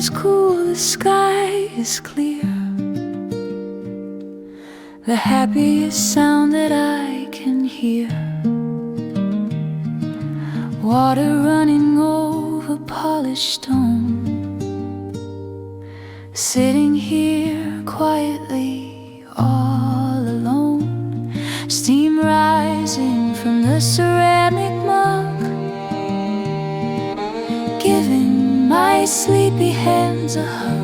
is cool, the sky is clear. The happiest sound that I can hear. Water running over polished stone. Sitting here quietly all alone. Steam rising from the ceramic mug, giving my sleepy hands a hug.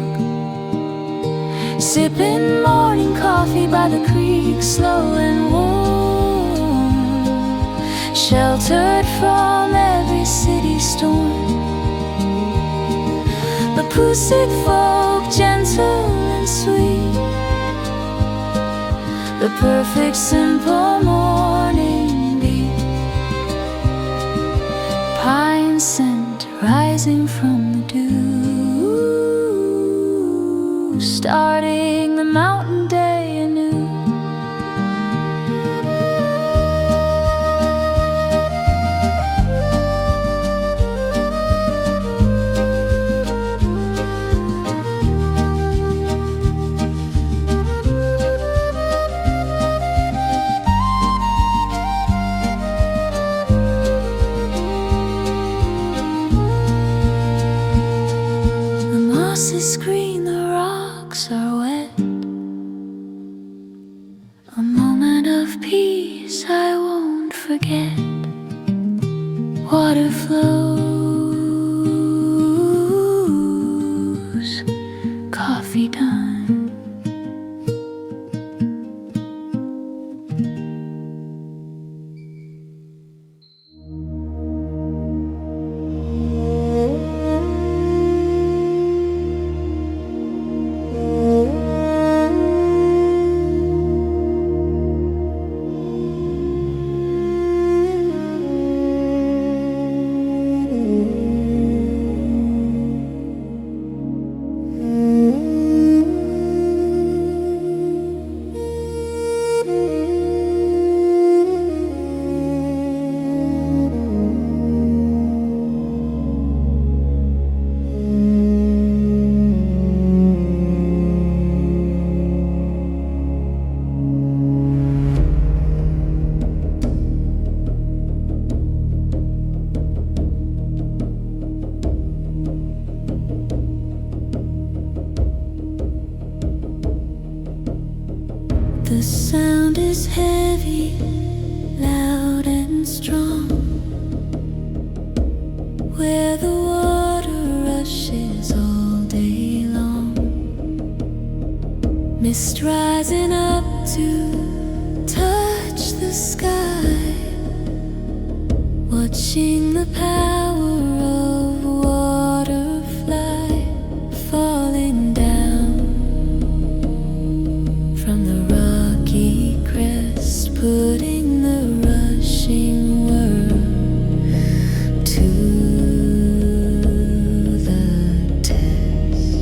Sipping morning coffee by the creek, slow and warm. Sheltered from every city storm. The Pusik folk, gentle and sweet. The perfect simple morning beat. Pine scent rising from the dew, starting the mountain day anew. Is green, the rocks are wet. A moment of peace I won't forget. Water flows, coffee done. The sound is heavy, loud and strong. Where the water rushes all day long. Mist rising up to touch the sky. Watching the power of water fly, falling down from the rocky crest, putting the rushing world to the test.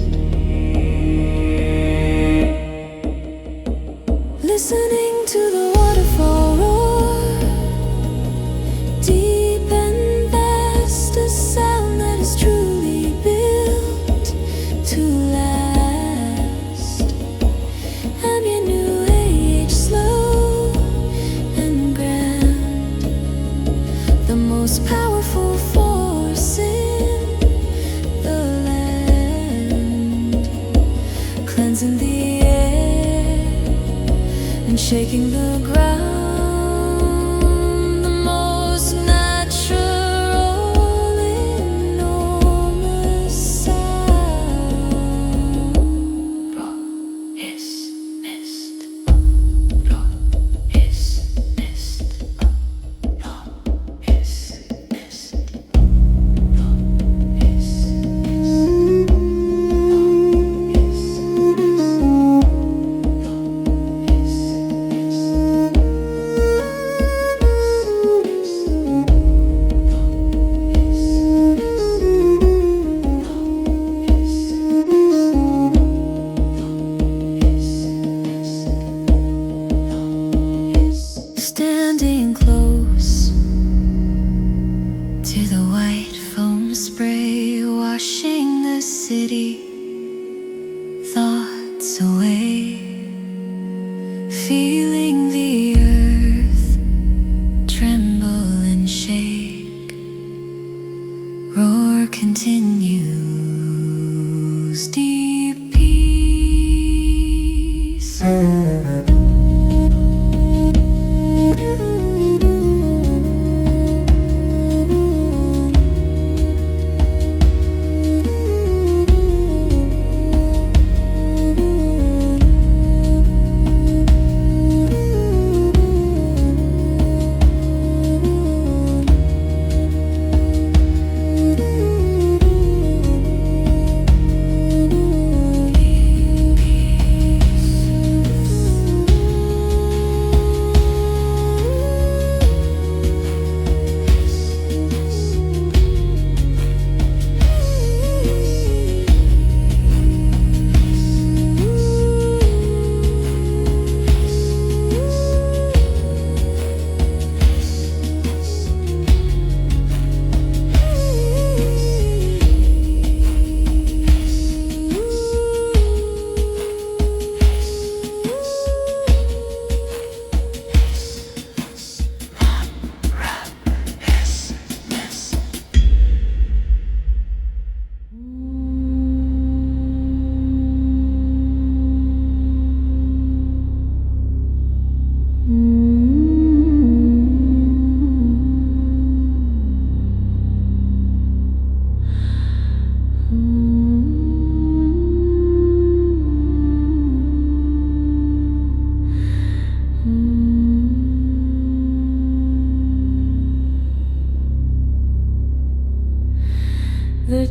Listening to the waterfall roar, deep and vast, a sound that is truly built to last. Ambient new age, slow and grand, the most powerful force in the land, cleansing the air and shaking the ground. The most natural, enormous sound. Roar is mist. Roar is mist. Roar is mist. Roar is mist. Standing close to the white foam spray, washing the city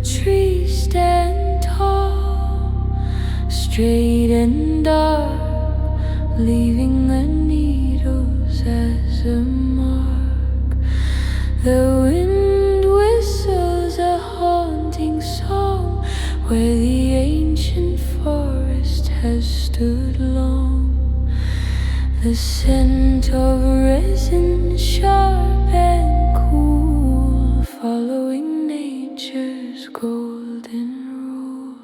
trees stand tall, straight and dark, leaving the needles as a mark. The wind whistles a haunting song where the ancient forest has stood long. The scent of resin, sharp and cool, following nature's golden rule.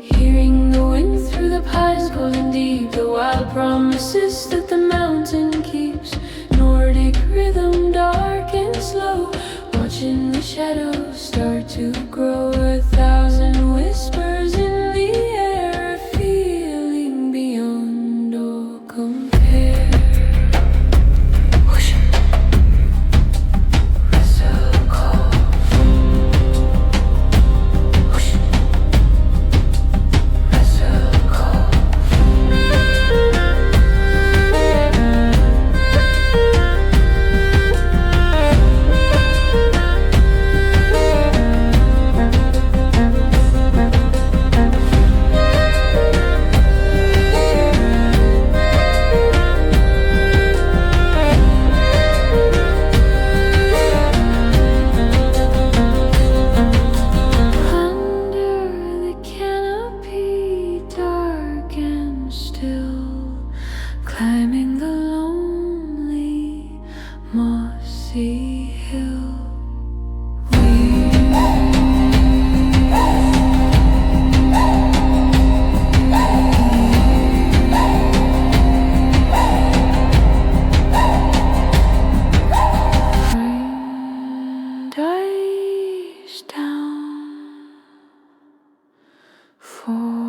Hearing the wind through the pines, cold and deep, the wild promises that the mountain keeps. Nordic rhythm, dark and slow, watching the shadows start to grow. A thousand whispers in the air, a feeling beyond all compare. Whoosh. Whistle call. Whoosh. Whistle call. Under the canopy, dark and still, climbing the lonely mossy hill. Rain dies down, forest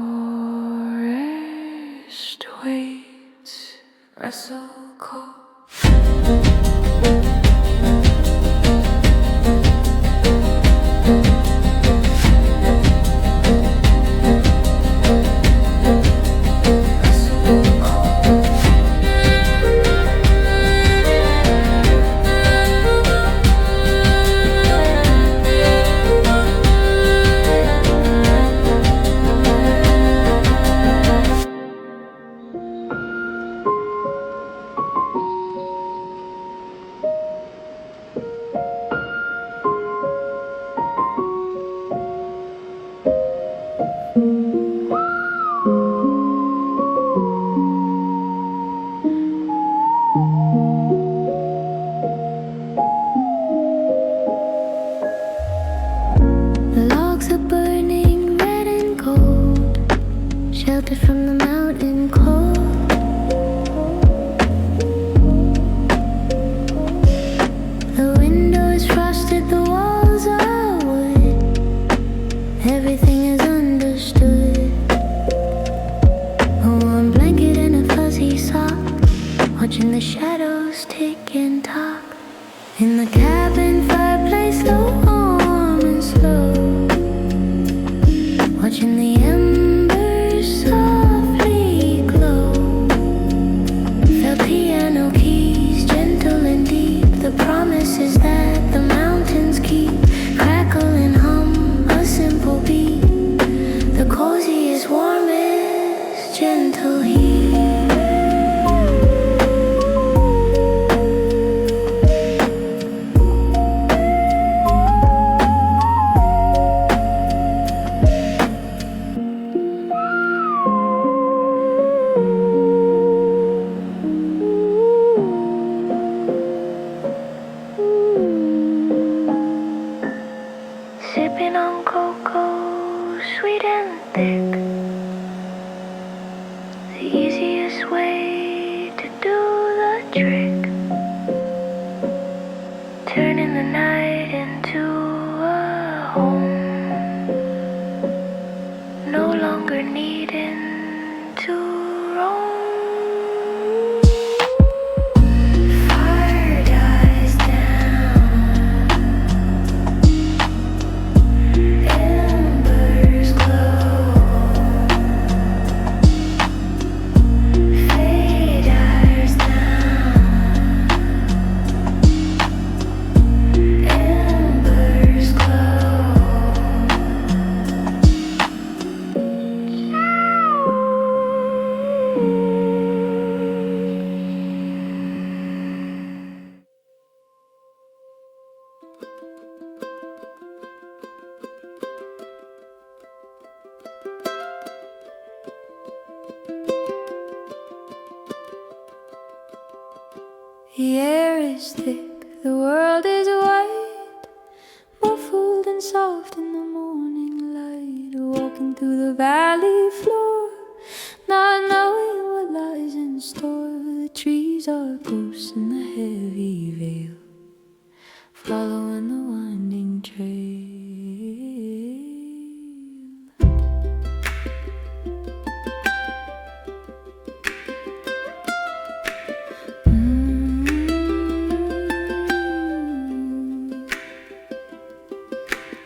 waits, wrestle call. The logs are burning red and gold, sheltered from the mountain cold. The window is frosted, the walls are wood. Everything is understood. A warm blanket and a fuzzy sock, watching the shadows tick and talk. In the cabin, fireplace, low, warm and slow, watching the embers softly glow. Felt piano keys, gentle and deep. The promise is that the mountains keep. Crackle and hum, a simple beat. The coziest, warmest, gentle heat. Sipping on cocoa, sweet and thick. The easiest way to do the trick. Turning the night into a home. No longer needing to roam. Fire dies down. Embers glow. Fade dies down. The air is thick, the world is white, muffled and soft in the morning light. Walking through the valley floor, not knowing what lies in store. The trees are ghosts in the heavy veil, following the winding trail.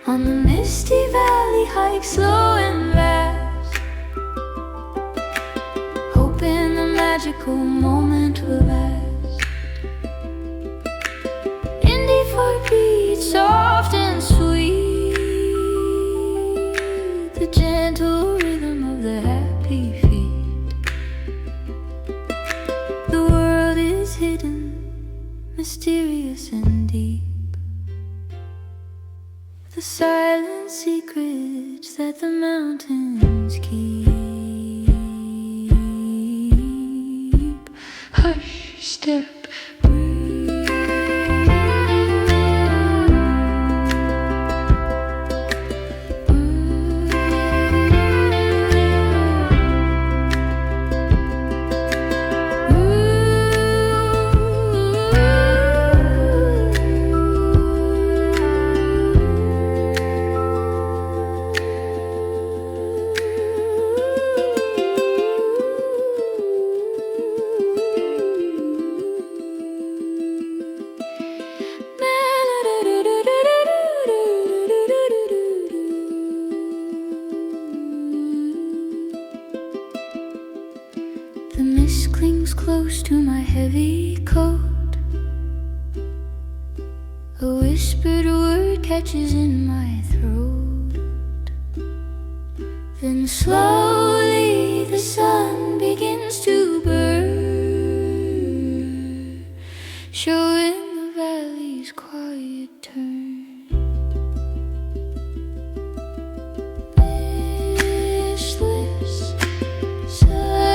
On the misty valley hike, slow and fast, hoping the magical moment will last. Indie folk beats, soft and sweet, the gentle rhythm of the happy feet. The world is hidden, mysterious and deep, the silent secrets that the mountains keep. Hush, step, the mist clings close to my heavy coat. A whispered word catches in my throat. Then slowly the sun begins to burn, showing the valley's quiet turn. Listless sun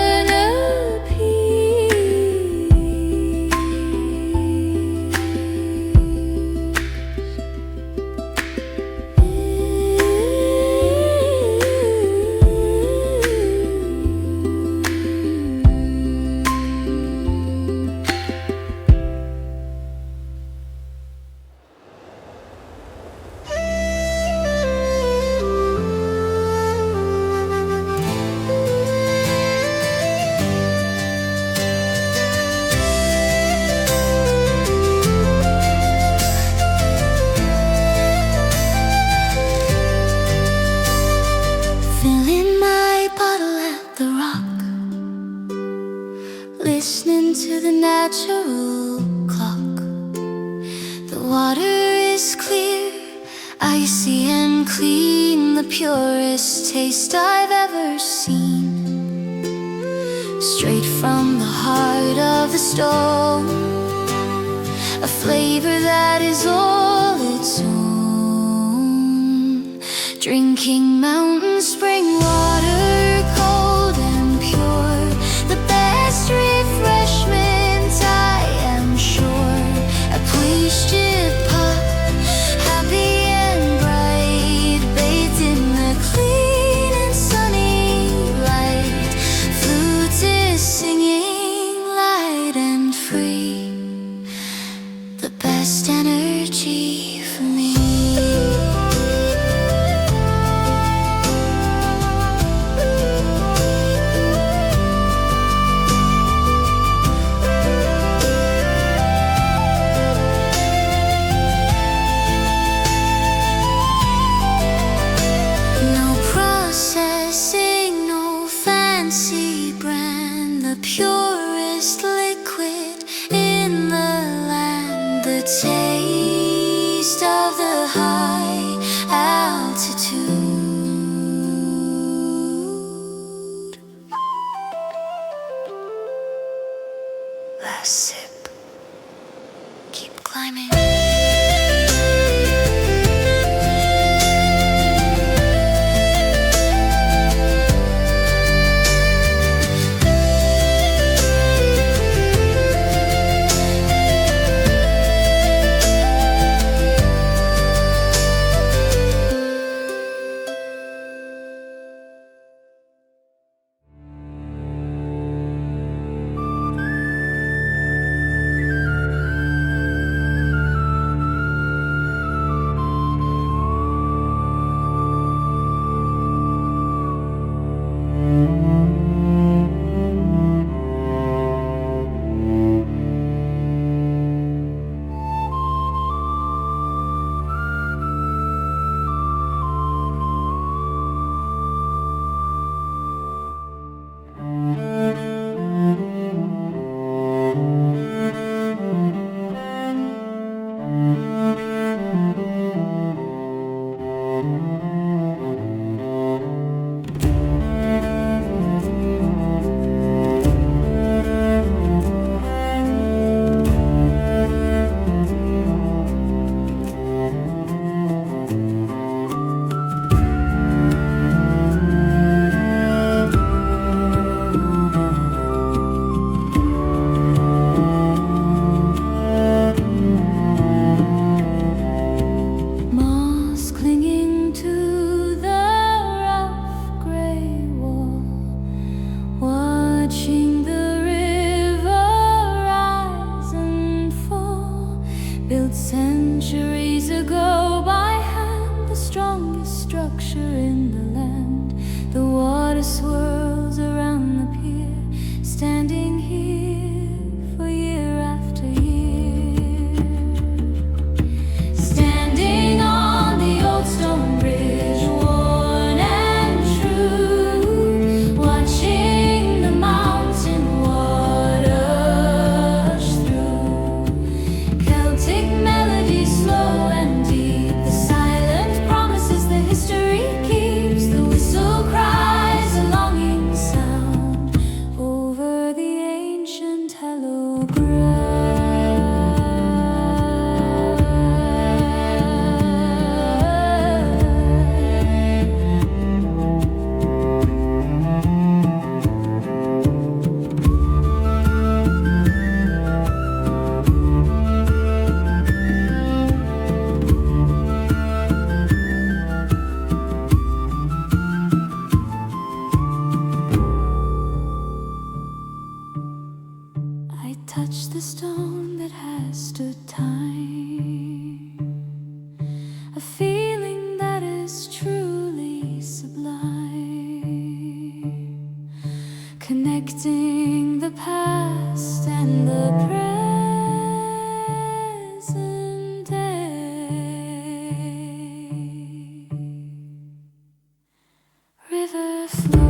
listening to the natural clock. The water is clear, icy and clean, the purest taste I've ever seen. Straight from the heart of the stone, a flavor that is all its own. Drinking mountain spring water, cold and pure, the best refreshment I am sure. A puishchip pot, happy and bright, bathed in the clean and sunny light. Flute is singing light and free, the best energy for me. Purest liquid in the land, the taste of the high altitude. Last sip, keep climbing. touch the stone that has stood time, a feeling that is truly sublime, connecting the past and the present day. River flow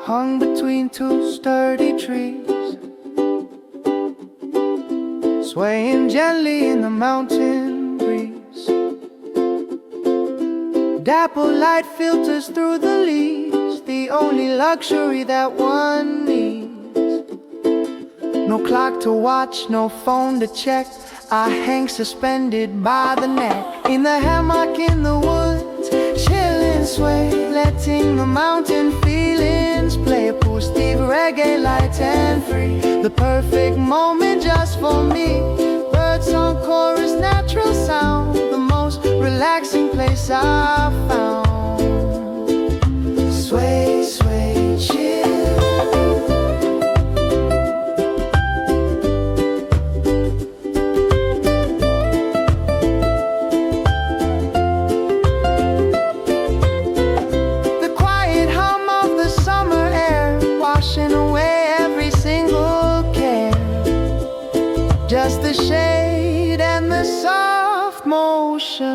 hung between two sturdy trees, swaying gently in the mountain breeze. Dapple light filters through the leaves, the only luxury that one needs. No clock to watch, no phone to check, I hang suspended by the neck. In the hammock in the woods, chill and sway, letting the mountain feelings play. Acoustic reggae, light and free, the perfect moment just for me. Bird song chorus, natural sound, the most relaxing place I've found. Sway, sway, chill. Just the shade and the soft motion,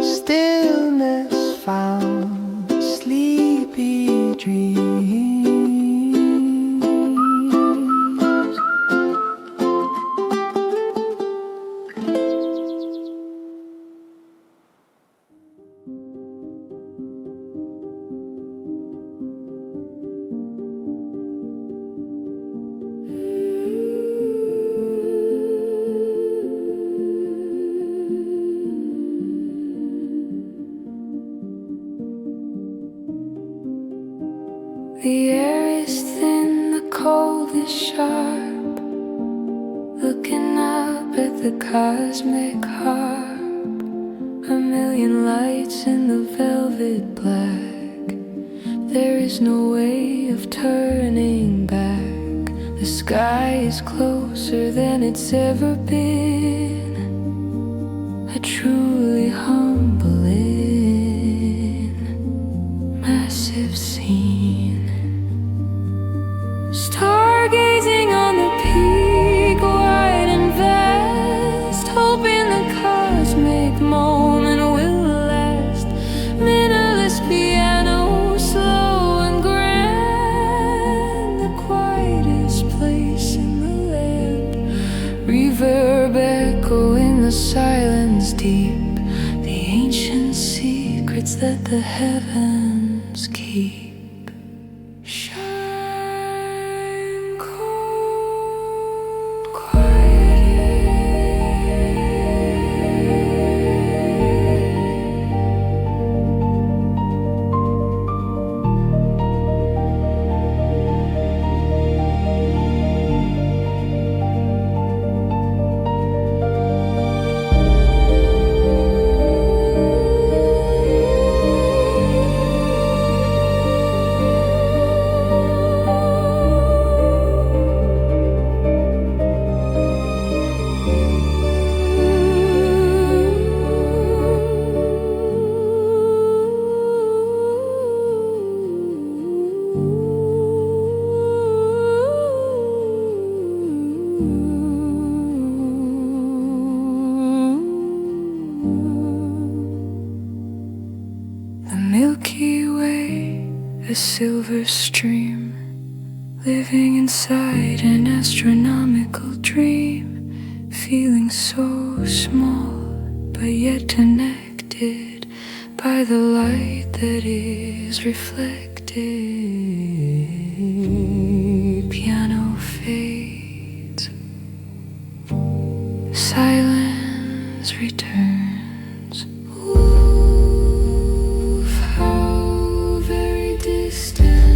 stillness found, sleepy dreams. The air is thin, the cold is sharp, looking up at the cosmic harp. A million lights in the velvet black, there is no way of turning back. The sky is closer than it's ever been, a truly humbling, massive scene. Stargazing on the peak, wide and vast, hoping the cosmic moment will last. Minnerless piano, slow and grand, the quietest place in the land. Reverb echo in the silence deep, the ancient secrets that the heavens keep. a silver stream, living inside an astronomical dream, feeling so small, but yet connected by the light that is reflected. Piano fades, silence returns. Ooh, how very distant.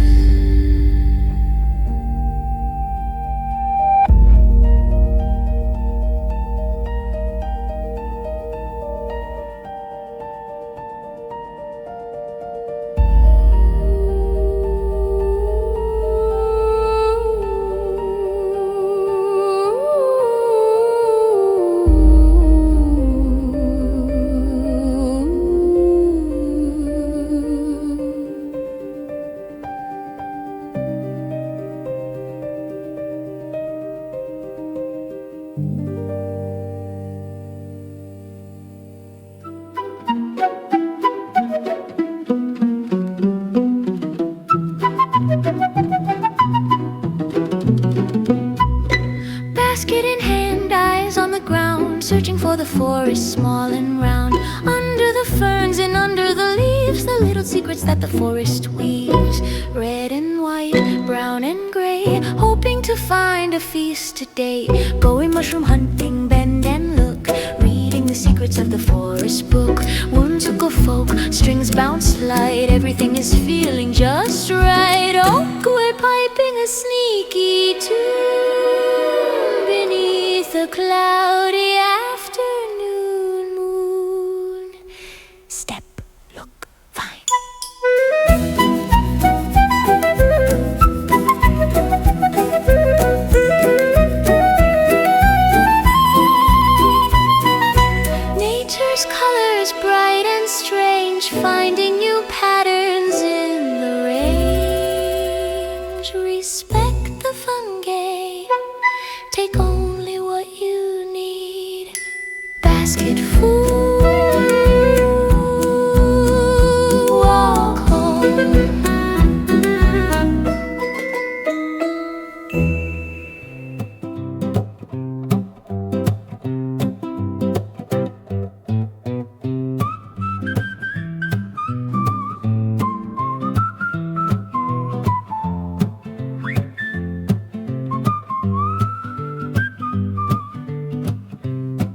Basket in hand, eyes on the ground, searching for the forest small and round. Under the ferns and under the leaves, the little secrets that the forest weaves. Red and white, brown and gray, hoping to find a feast today. Going mushroom hunting, bend and look, reading the secrets of the forest book. Wounds tickle folk, strings bounce light, everything is feeling just right. Oh, we're piping a sneaky tune beneath the cloudy afternoon moon. Step, look, find. Nature's colors bright and strange, finding new patterns in the range. Respect the fungi, take only what you need. Basket full, walk home.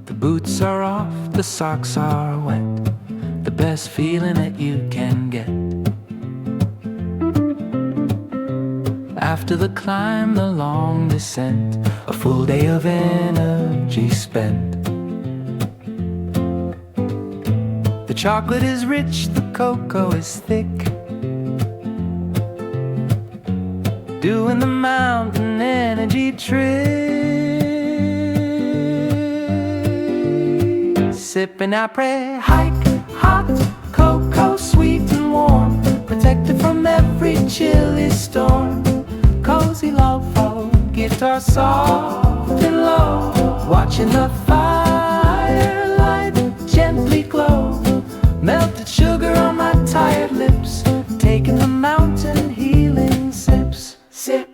The boots are off, the socks are wet, the best feeling that you can get. After the climb, the long descent, a full day of energy spent. The chocolate is rich, the cocoa is thick, doing the mountain energy trick. Sipping Après-Hike Hot Cocoa, sweet and warm, protected from every chilly storm. Cozy low-fo, guitar soft and low, watching the firelight gently glow. Melted sugar on my tired lips, taking the mountain healing sips. Sip.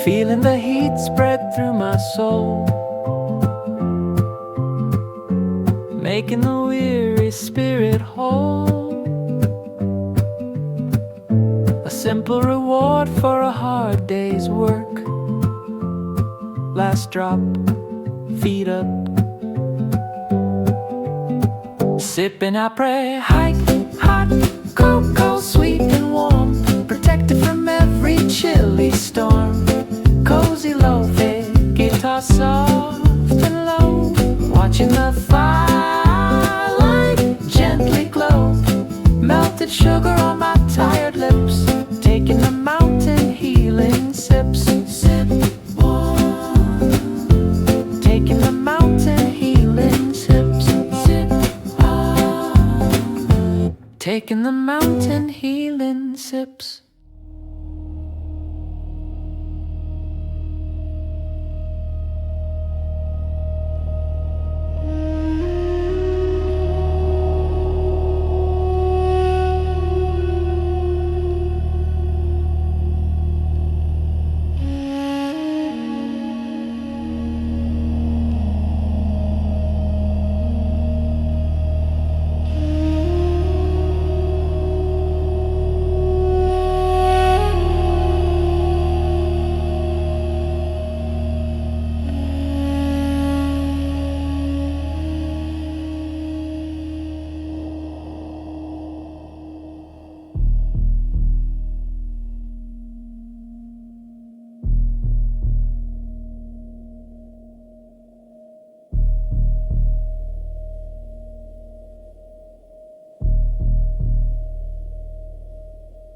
Feeling the heat spread through my soul, making the weary spirit whole. A simple reward for a hard day's work. Last drop, feet up, sipping Après-Hike Hot Cocoa, sweet and warm, protected from every chilly storm. Cozy Lofi, guitar soft and low, watching the firelight gently glow. Melted sugar on my tired lips, taking the mountain healing sips. Sip one, taking the mountain healing sips. Sip one. taking the mountain healing sips.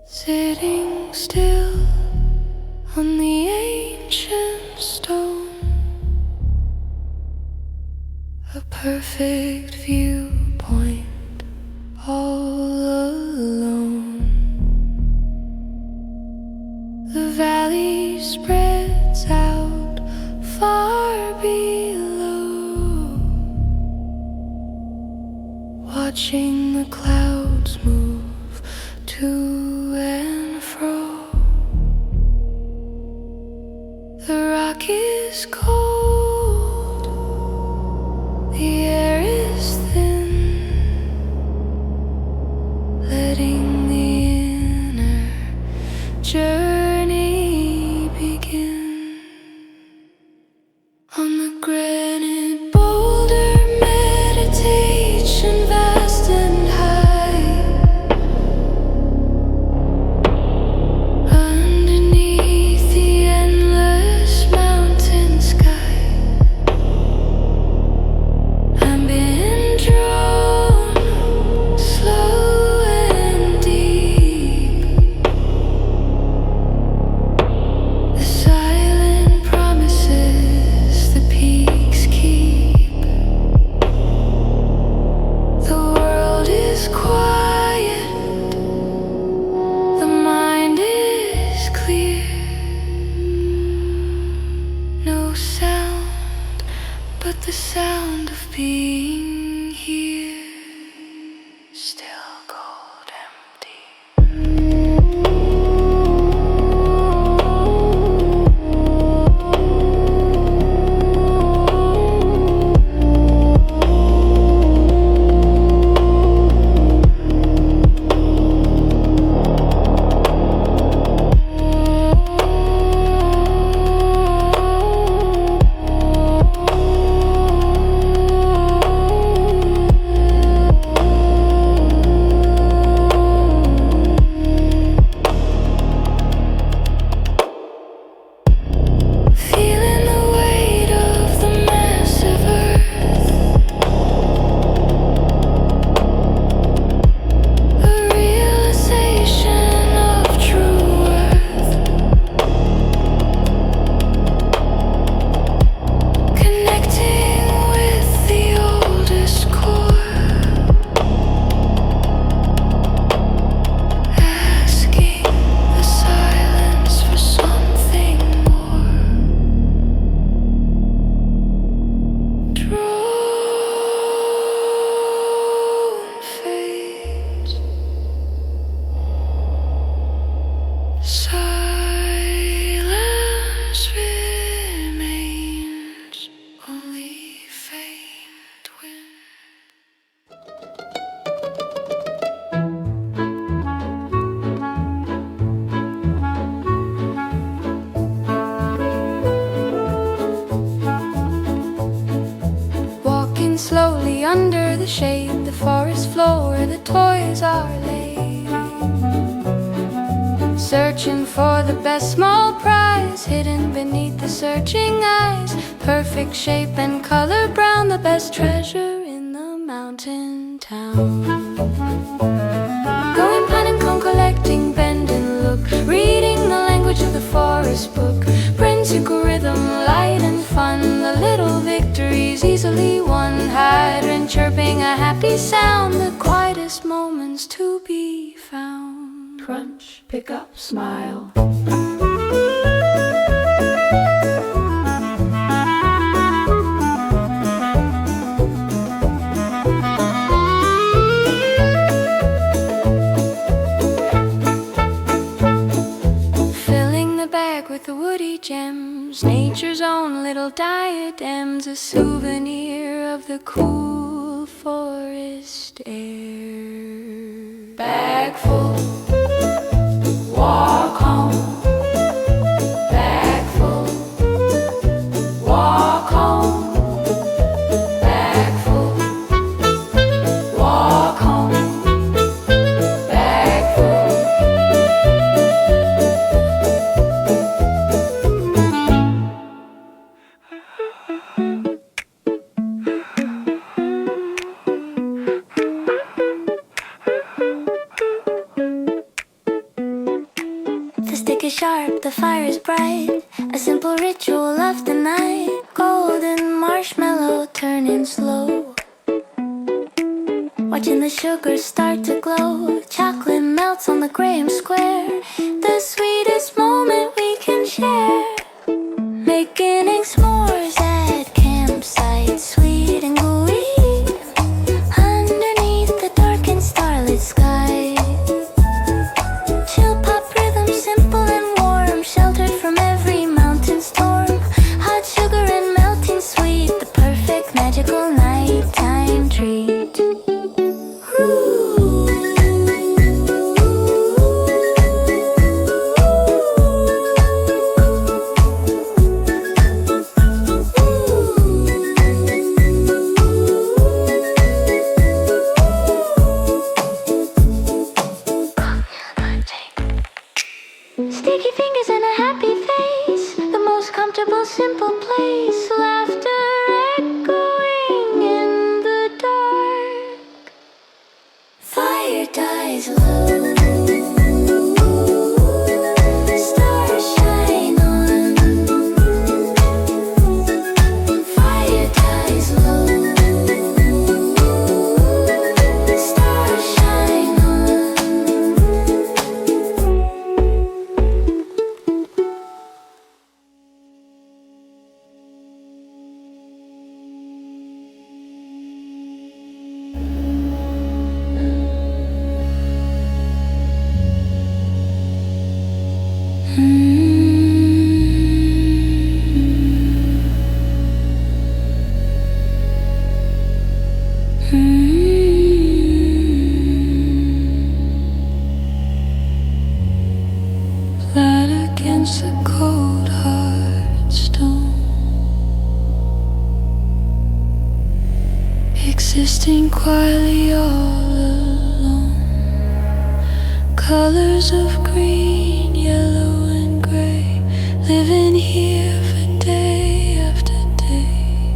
Sitting still on the ancient stone, a perfect viewpoint all alone. The valley spreads out far below, watching the clouds move to and fro. The rock is cold, the air is thin, letting the inner journey begin. On the granite boulder, meditation vast and high. Under the shade, the forest floor, the toys are laid. Searching for the best small prize, hidden beneath the searching eyes. Perfect shape and color brown, the best treasure in the mountain town. Going Pinecone collecting, bend and look, reading the language of the forest book. Principal rhythm, light and fun, the little victories easily won. Hydrant chirping, a happy happy sound, the quietest moments to be found. Crunch, pick up, smile. With the woody gems, nature's own little diadems, a souvenir of the cool forest air. Bag full, walk home. Bag full, walk home. Bag full, walk home. Bag full. Sharp, the fire is bright, a simple ritual of the night. Golden marshmallow turning slow, watching the sugar start to glow. Chocolate melts on the Graham Square, the sweetest moment we can share. Making s'mores at campsite, sweet and gooey, underneath the dark and starlit sky. Chill pop rhythm, simple and warm, sheltered from every mountain storm. Hot sugar and melting sweet, the perfect magical nighttime treat. Sticky fingers and a happy face, the most comfortable, simple place. Laughter echoing in the dark. Fire dies low, stars shine on. Fire dies low, stars shine on. Flat against the cold hard stone, existing quietly all alone. Colors of green, yellow and gray, living here for day after day.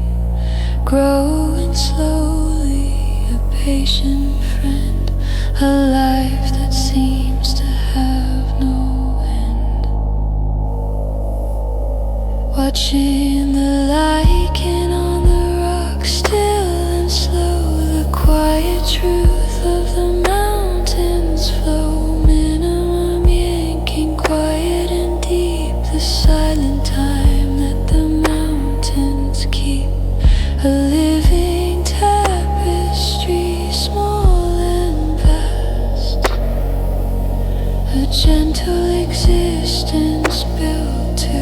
Growing slowly, a patient friend, a life that seems to have no end. Watching the lichen on the rock, still and slow, the quiet truth of the mountains flow. Minimum yanking, quiet and deep, the silent time that the mountains keep. A living tapestry, small and vast, a gentle existence built to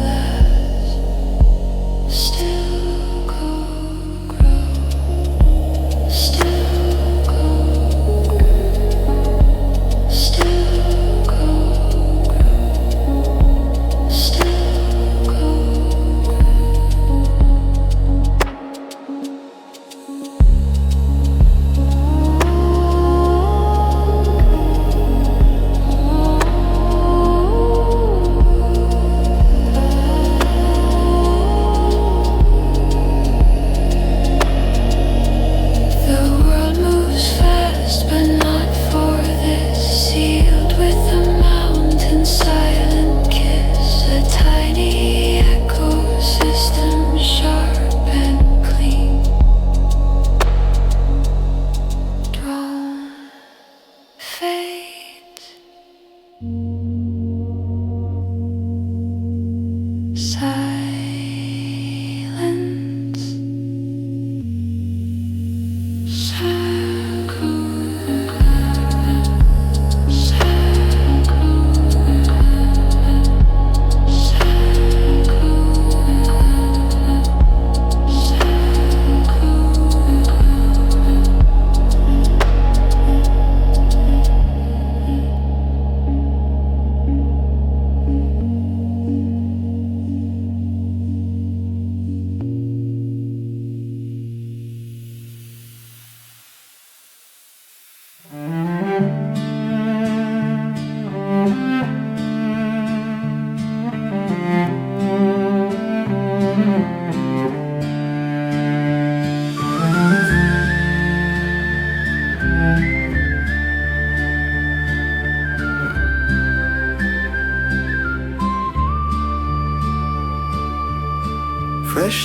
last. Still go grow, still go grow, still go grow, still go grow.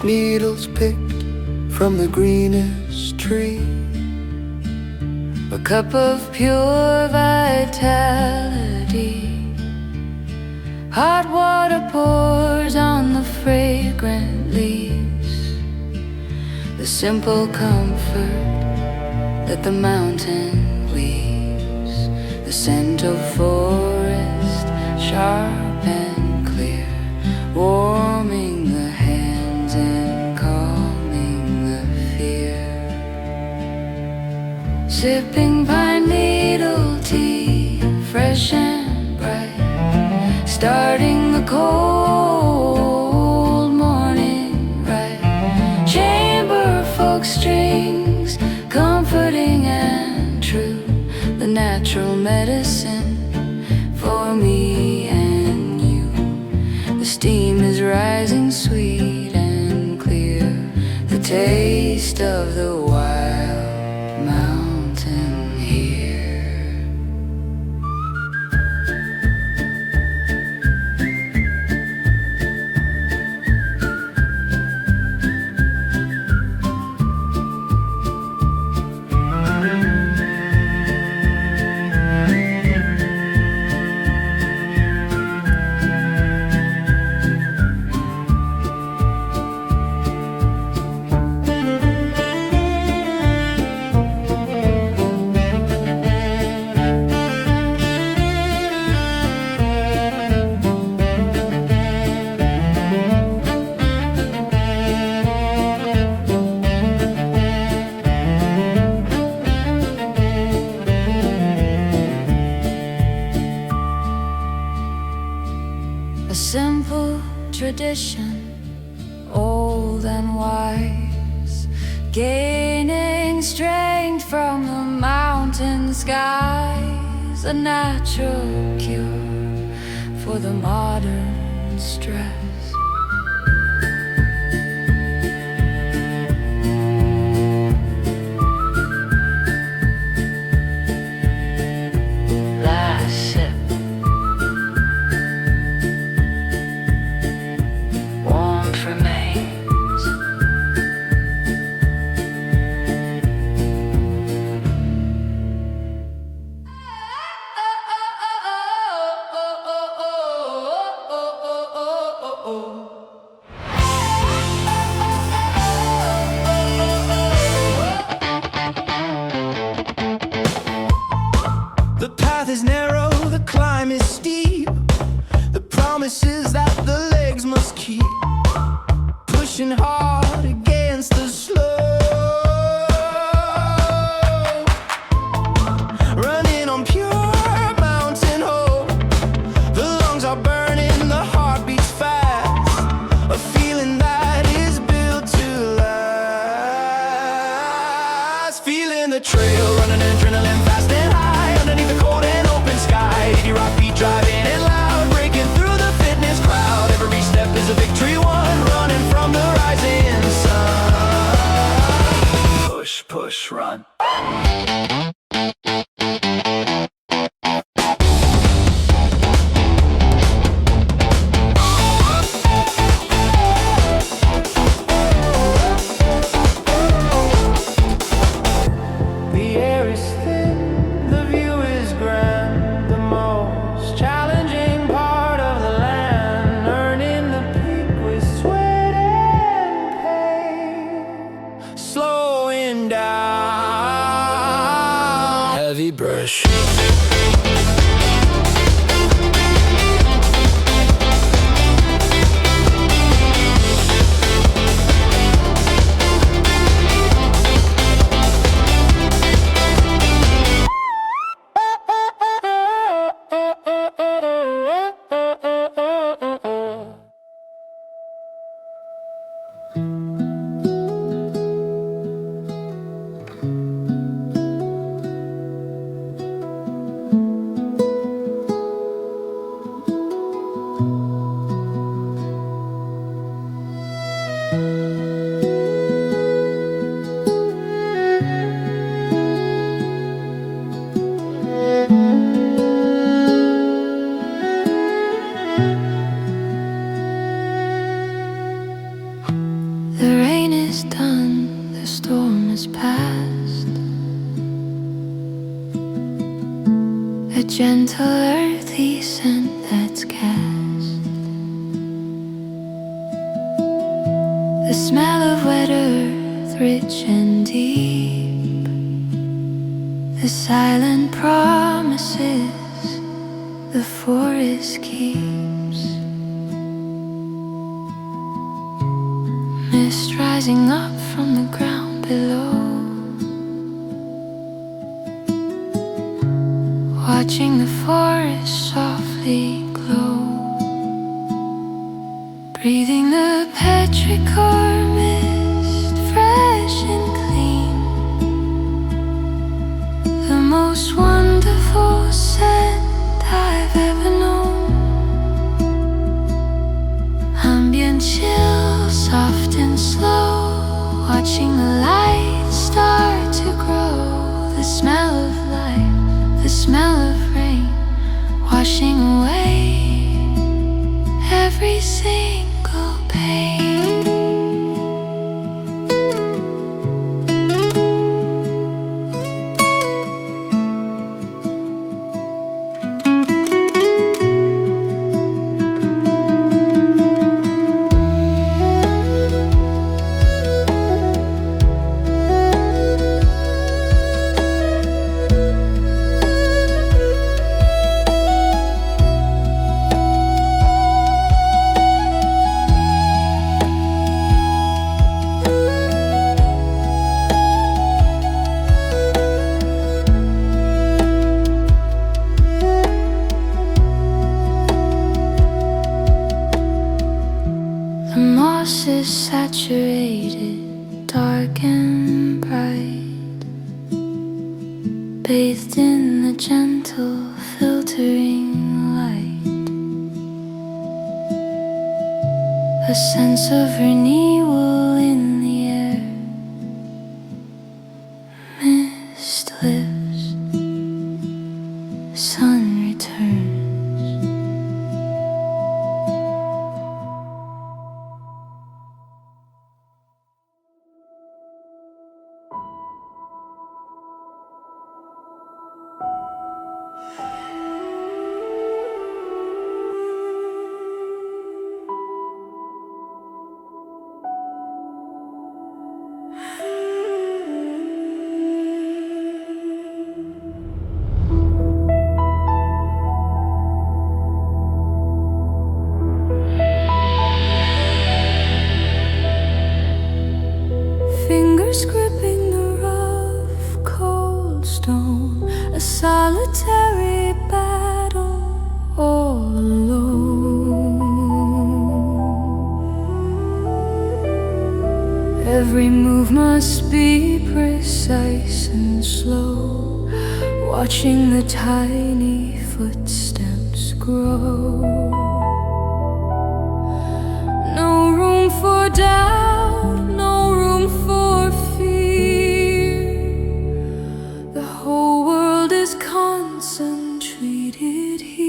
fresh needles picked from the greenest tree. A cup of pure vitality. Hot water pours on the fragrant leaves. The simple comfort that the mountain weaves. The scent of forest, sharp and clear, warming the hands and calming the fear. Sipping pine needle tea, fresh and bright, starting the cold morning right. Chamber folk strings, comforting and true, the natural medicine for me and you. The steam is rising sweet and clear, the taste of the wild mountain here. A simple tradition, old and wise, gaining strength from the mountain skies, a natural cure for the modern stress. Last sip, warmth remains. The path is narrow, the climb is steep. The promise is that the legs must keep pushing hard against the slope. Running on pure mountain hope. The lungs are burning, the heart beats fast. A feeling that is built to last. Feeling the trail, running adrenaline fast and high. Underneath the cold and open sky, 80 rock beat driving it loud, breaking through the fitness crowd. Every step is a victory won, running from the rising sun. Push, push, run. The air is thin, the view is grand, the most challenging part of the land, earning the peak with sweat and pain, slowing down, heavy brush. a gentle earthy scent that's cast. The smell of wet earth, rich and deep. The silent promises the forest keeps. Mist rising up from the ground below, watching the forest softly glow, breathing the petrichor mist, fresh and clean, the most wonderful scent I've ever known. Ambient chill, soft and slow, watching the light start to grow. The smell of life, the smell of rain, washing away every single pain. Saturated, dark and bright, bathed in the gentle filtering light. A sense of renewal in the air. Mist lifts, sun returns. Fingers gripping the rough, cold stone, a solitary battle all alone. Every move must be precise and slow, watching the tiny footsteps grow. No room for doubt, no room for fear. The whole world is concentrated here.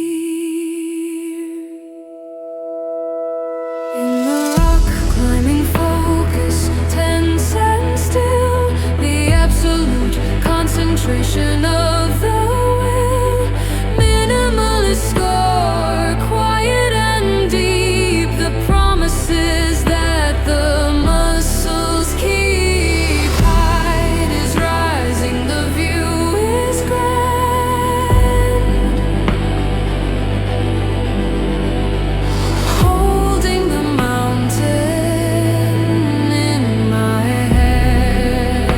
In the rock climbing focus, tense and still, the absolute concentration of the will. Minimalist score, quiet and deep, the promises that the muscles keep. Tide is rising, the view is grand. Holding the mountain in my hand.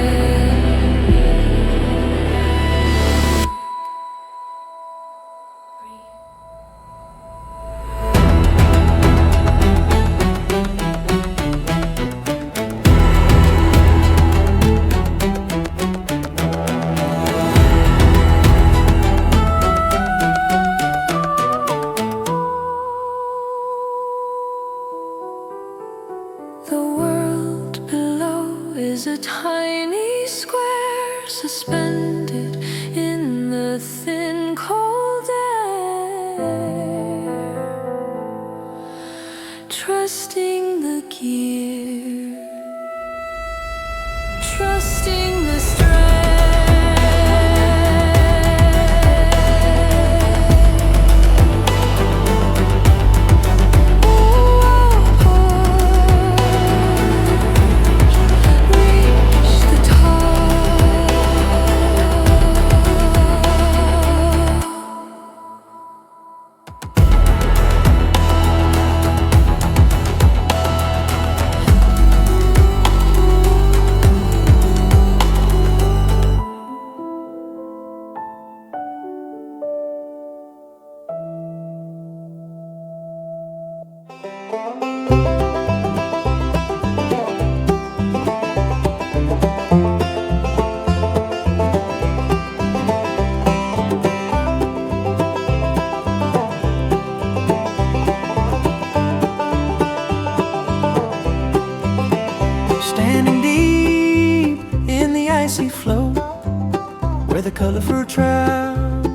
colorful trout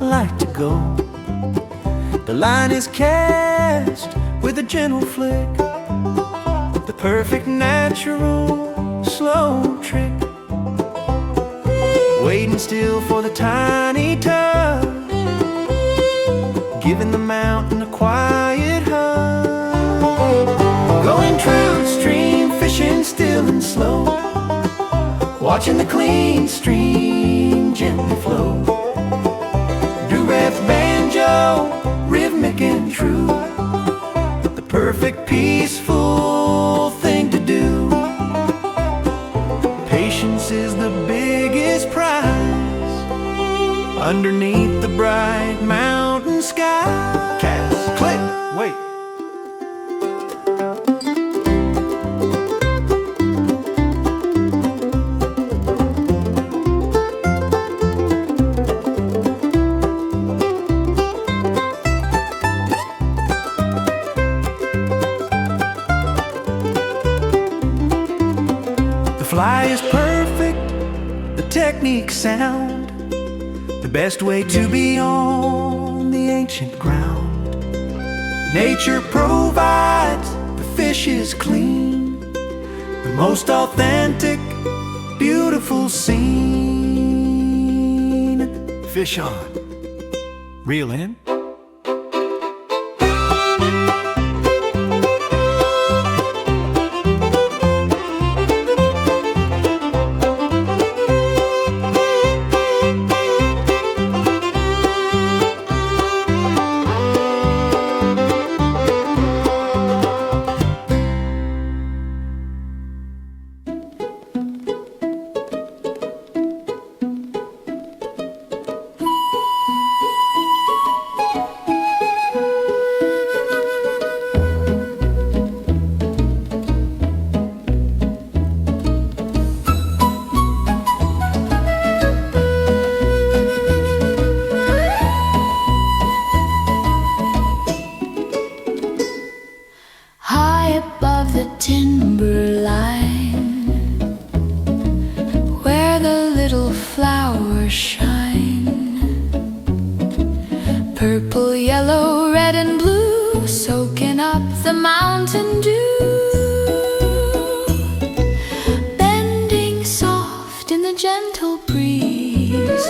like to go. The line is cast with a gentle flick, the perfect natural slow trick, waiting still for the tiny tub, giving the mountain a quiet hug. Going trout stream, fishing still and slow, watching the clean stream gently flow. Duress banjo, rhythmic and true, the perfect peaceful thing to do. Patience is the biggest prize underneath the bright mountain sky. Cast, click, wait. Fly is perfect, the technique sound, the best way to be on the ancient ground. Nature provides, the fish is clean, the most authentic, beautiful scene. Fish on, reel in. Purple, yellow, red and blue, soaking up the mountain dew. Bending soft in the gentle breeze,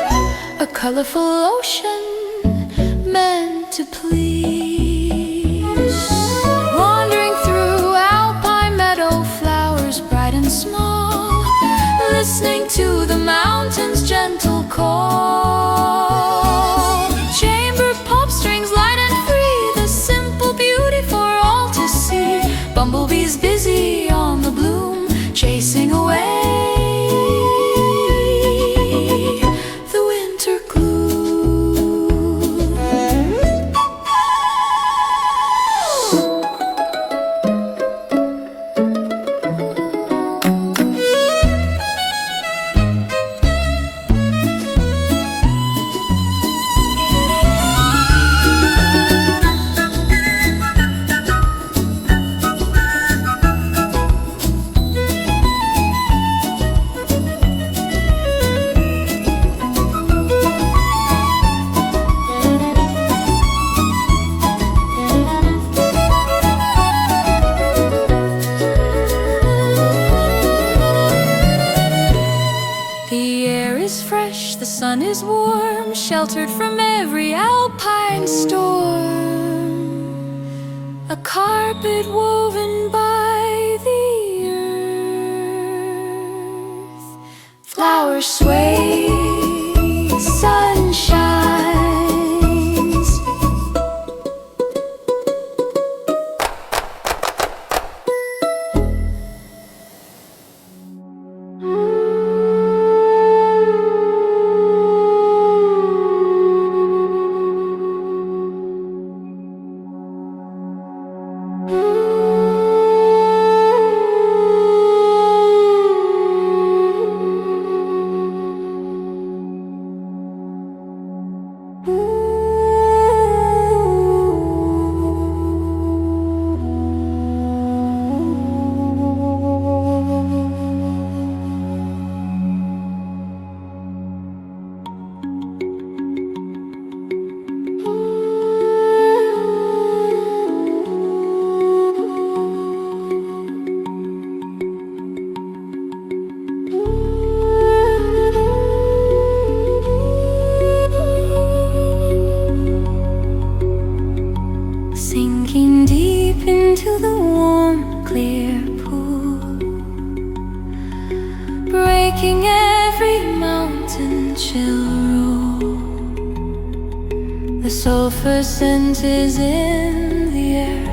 a colorful ocean meant to please. Wandering through Alpine meadow, flowers bright and small, listening to the mountain's gentle call. Bumblebees busy on the bloom, chasing away the winter gloom. The sun is warm, sheltered from every alpine storm, a carpet woven by the earth. Flowers sway, sun shines. chill roll. The sulfur scent is in the air,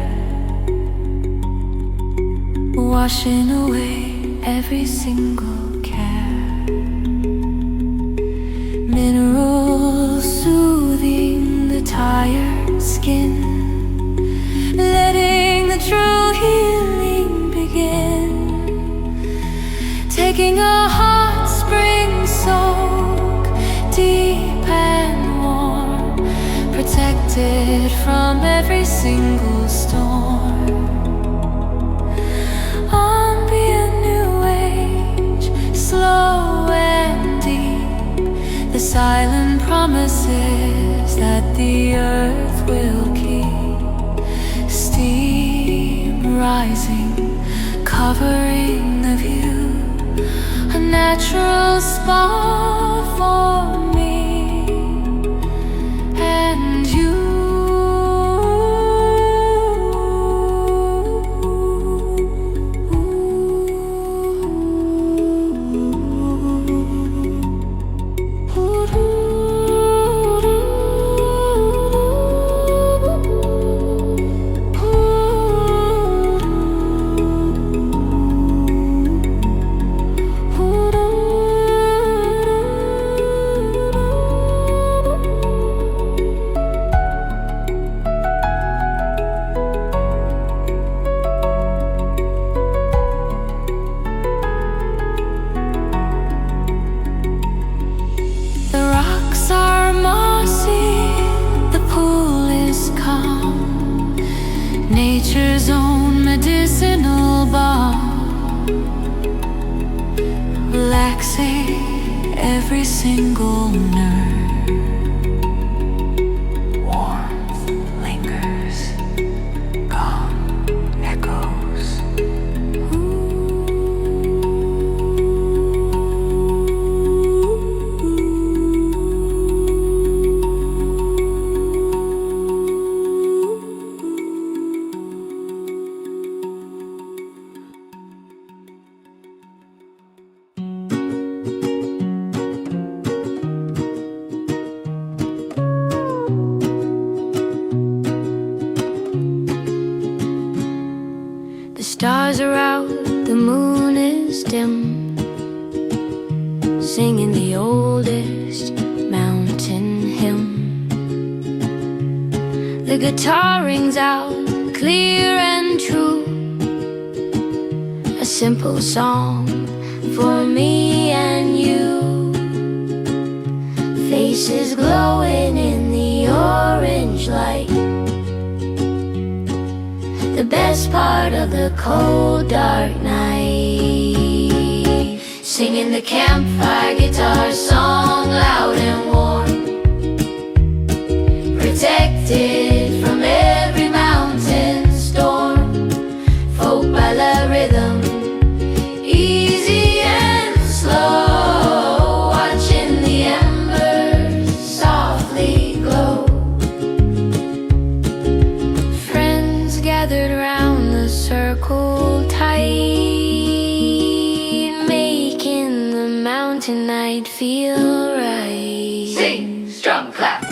washing away every single care. Minerals soothing the tired skin, letting the true healing begin. Taking a hot spring soak, deep and warm, protected from every single storm. On be a new age, slow and deep, the silent promises that the earth will keep. Steam rising, covering the view, a natural spot for me and you. The rocks are mossy, the pool is calm, nature's own medicinal balm, relaxing every single nerve. Warmth lingers, calm echoes. The stars are out, the moon is dim, singing the oldest mountain hymn. The guitar rings out, clear and true, a simple song for me and you. Faces glowing in the orange light, the best part of the cold dark night. Singing the campfire guitar song loud and warm, protected from every mountain storm. Folk by the rhythm, easy and slow, watching the embers softly glow. Friends gathered round the circle tight, making the mountain night feel right. Sing, strum, clap.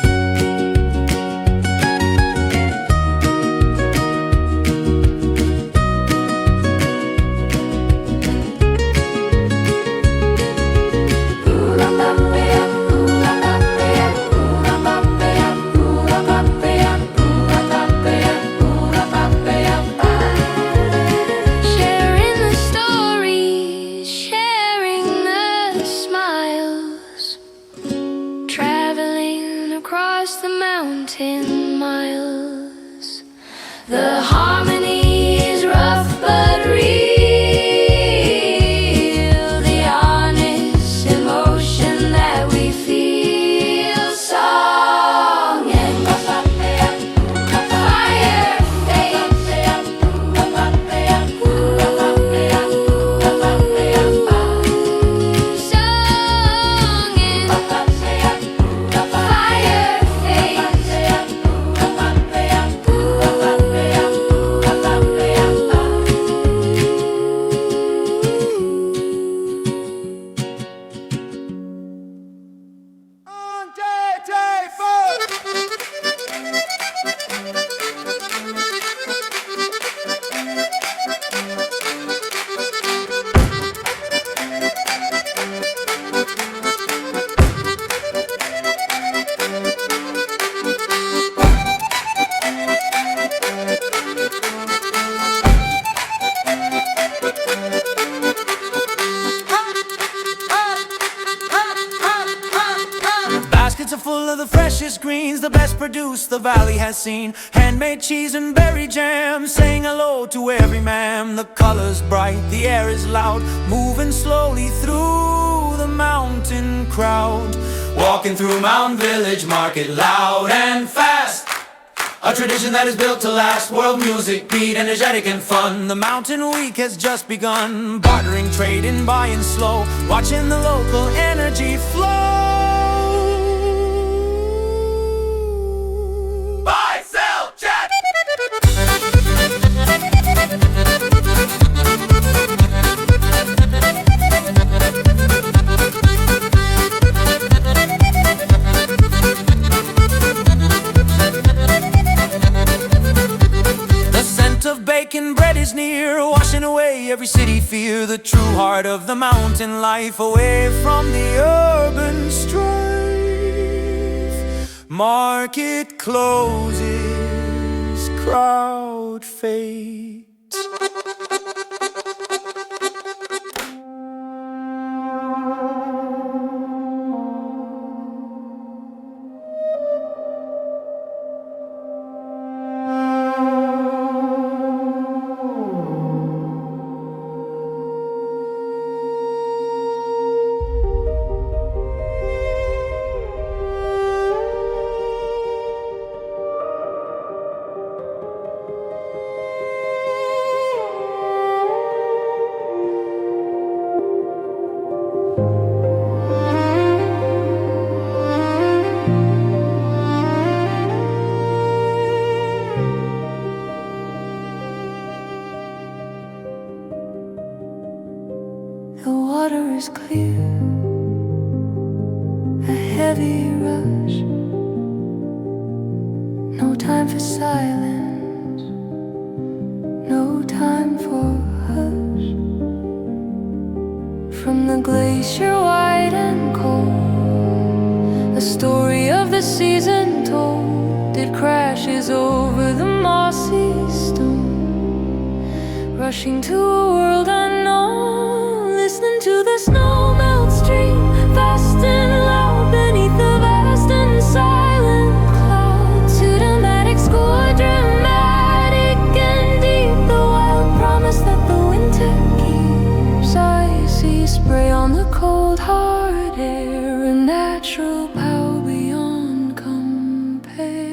Sharing the stories, sharing the smiles, traveling across the mountain miles. The harmony is rough but real, the honest emotion that we feel. Song and fire, faith. Song and fire, faith. Baskets are full of the freshest greens, the best produce the valley has seen. Handmade cheese and berry jam, saying hello to every man. The color's bright, the air is loud, moving slowly through the mountain crowd. Walking through Mountain Village Market loud and fast, a tradition that is built to last. World music, beat, energetic and fun. The mountain week has just begun. Bartering, trading, buying slow, watching the local energy flow. Buy, sell, chat. Of bacon bread is near, washing away every city fear. The true heart of the mountain life, away from the urban strife. Market closes, crowd fades. The water is clear, a heavy rush. No time for silence, no time for hush. From the glacier wide and cold, a story of the season told. It crashes over the mossy stone, rushing to a world unknown, listening to the snowmelt stream, fast and loud beneath the vast and silent clouds. Cinematic score, dramatic and deep, the wild promise that the winter keeps. Icy spray on the cold hard air, a natural power beyond compare.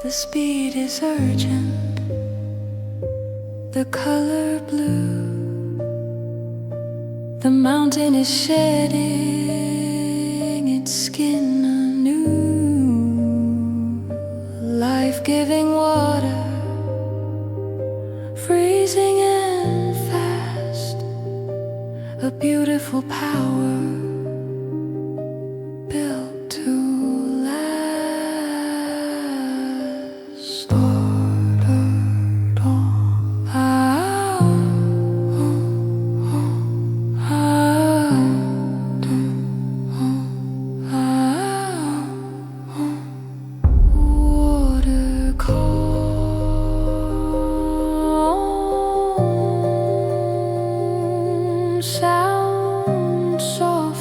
The speed is urgent, the color blue. The mountain is shedding its skin anew. Life-giving water, freezing and fast. A beautiful power built to sound soft.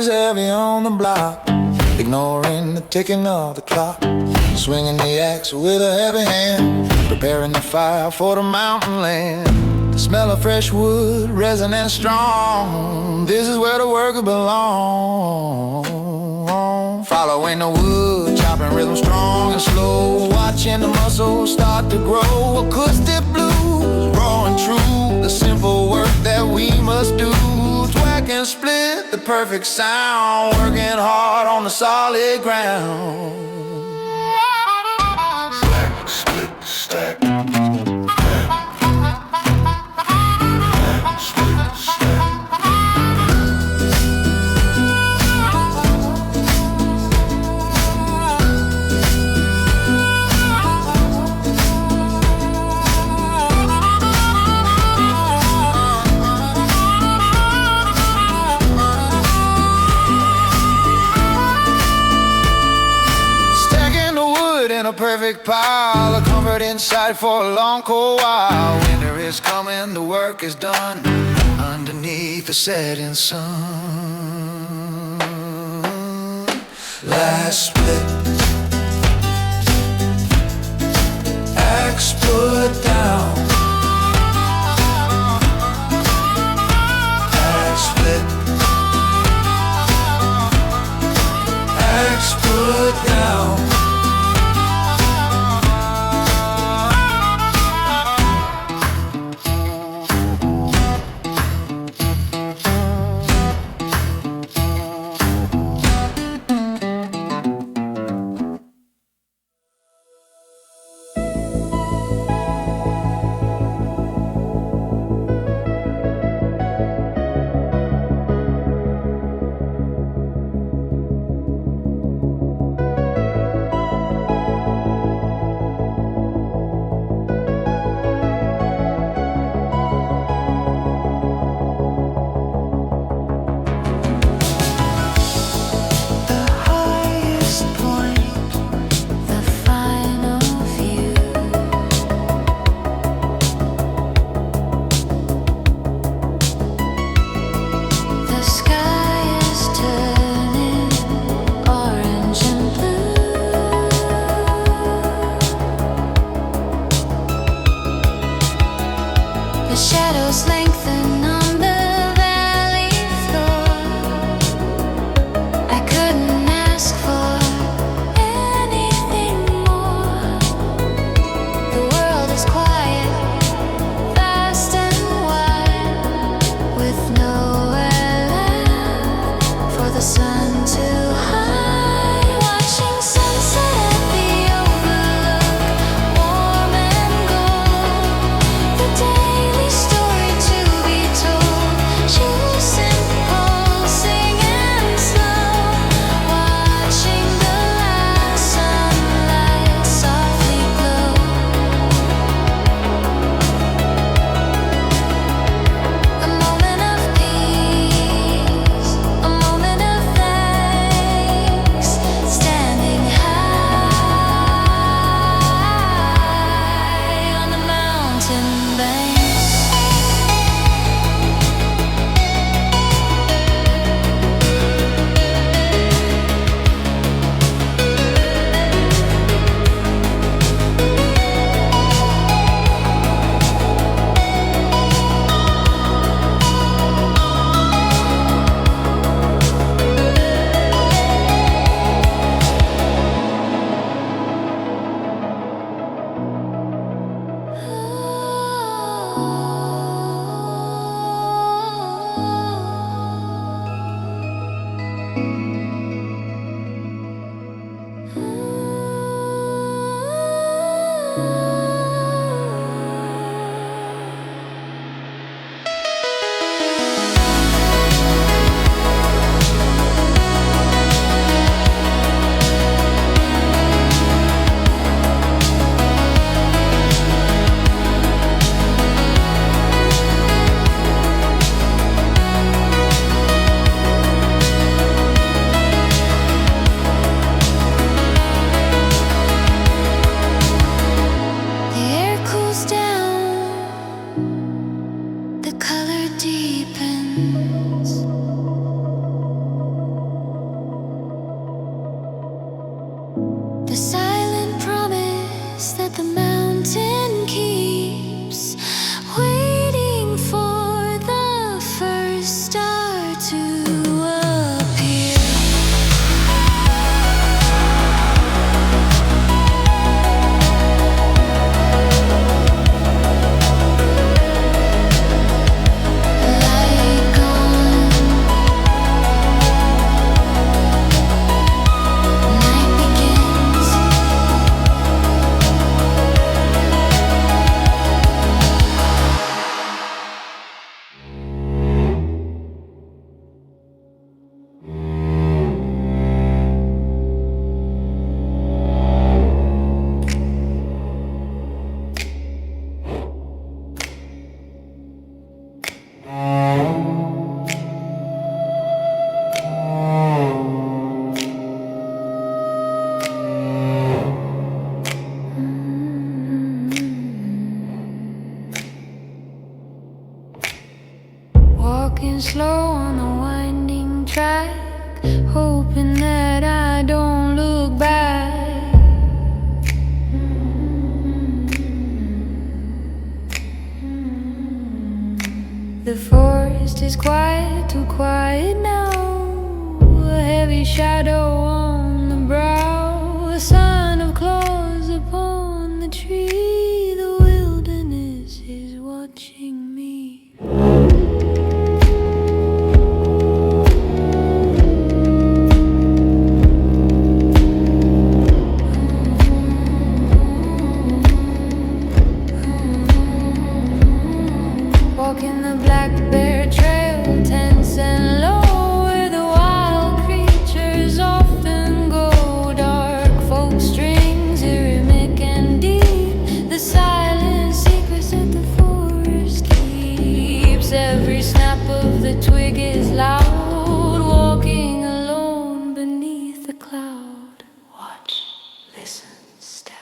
is heavy on the block, ignoring the ticking of the clock, swinging the axe with a heavy hand, preparing the fire for the mountain land. The smell of fresh wood, resin and strong, this is where the worker belongs. Following the wood, chopping rhythm strong and slow, watching the muscles start to grow. Acoustic blues, raw and true, the simple work that we must do. Twack and split, the perfect sound, working hard on the solid ground. Slack, split, stack. A perfect pile of comfort inside for a long cold while. Winter is coming, the work is done underneath the setting sun. Last split, axe put down. Axe split, axe put down. Walking slow on the winding track, hoping that I don't look back. The forest is quiet, too quiet now. A heavy shadow on the brow, a sign of claws upon the tree. The wilderness is watching me. Walking the black bear trail, tense and low, where the wild creatures often go. Dark folk strings, rhythmic and deep, the silent secrets that the forest keeps. Every snap of the twig is loud, walking alone beneath the cloud. Watch, listen, step.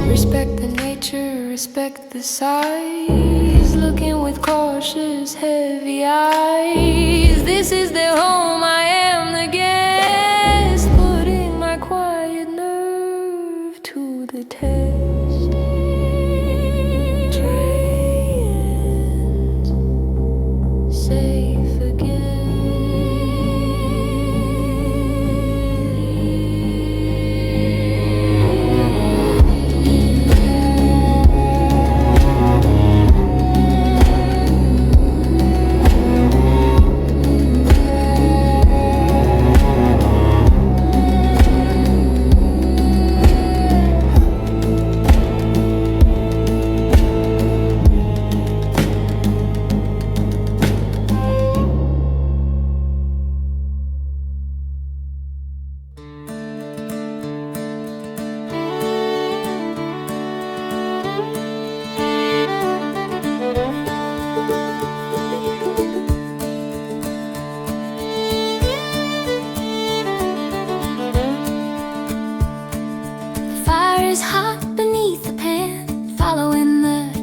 Respect the nature, respect the size. Looking with cautious, heavy eyes. This is their home, I am the guest. Putting my quiet nerve to the test. Trains safe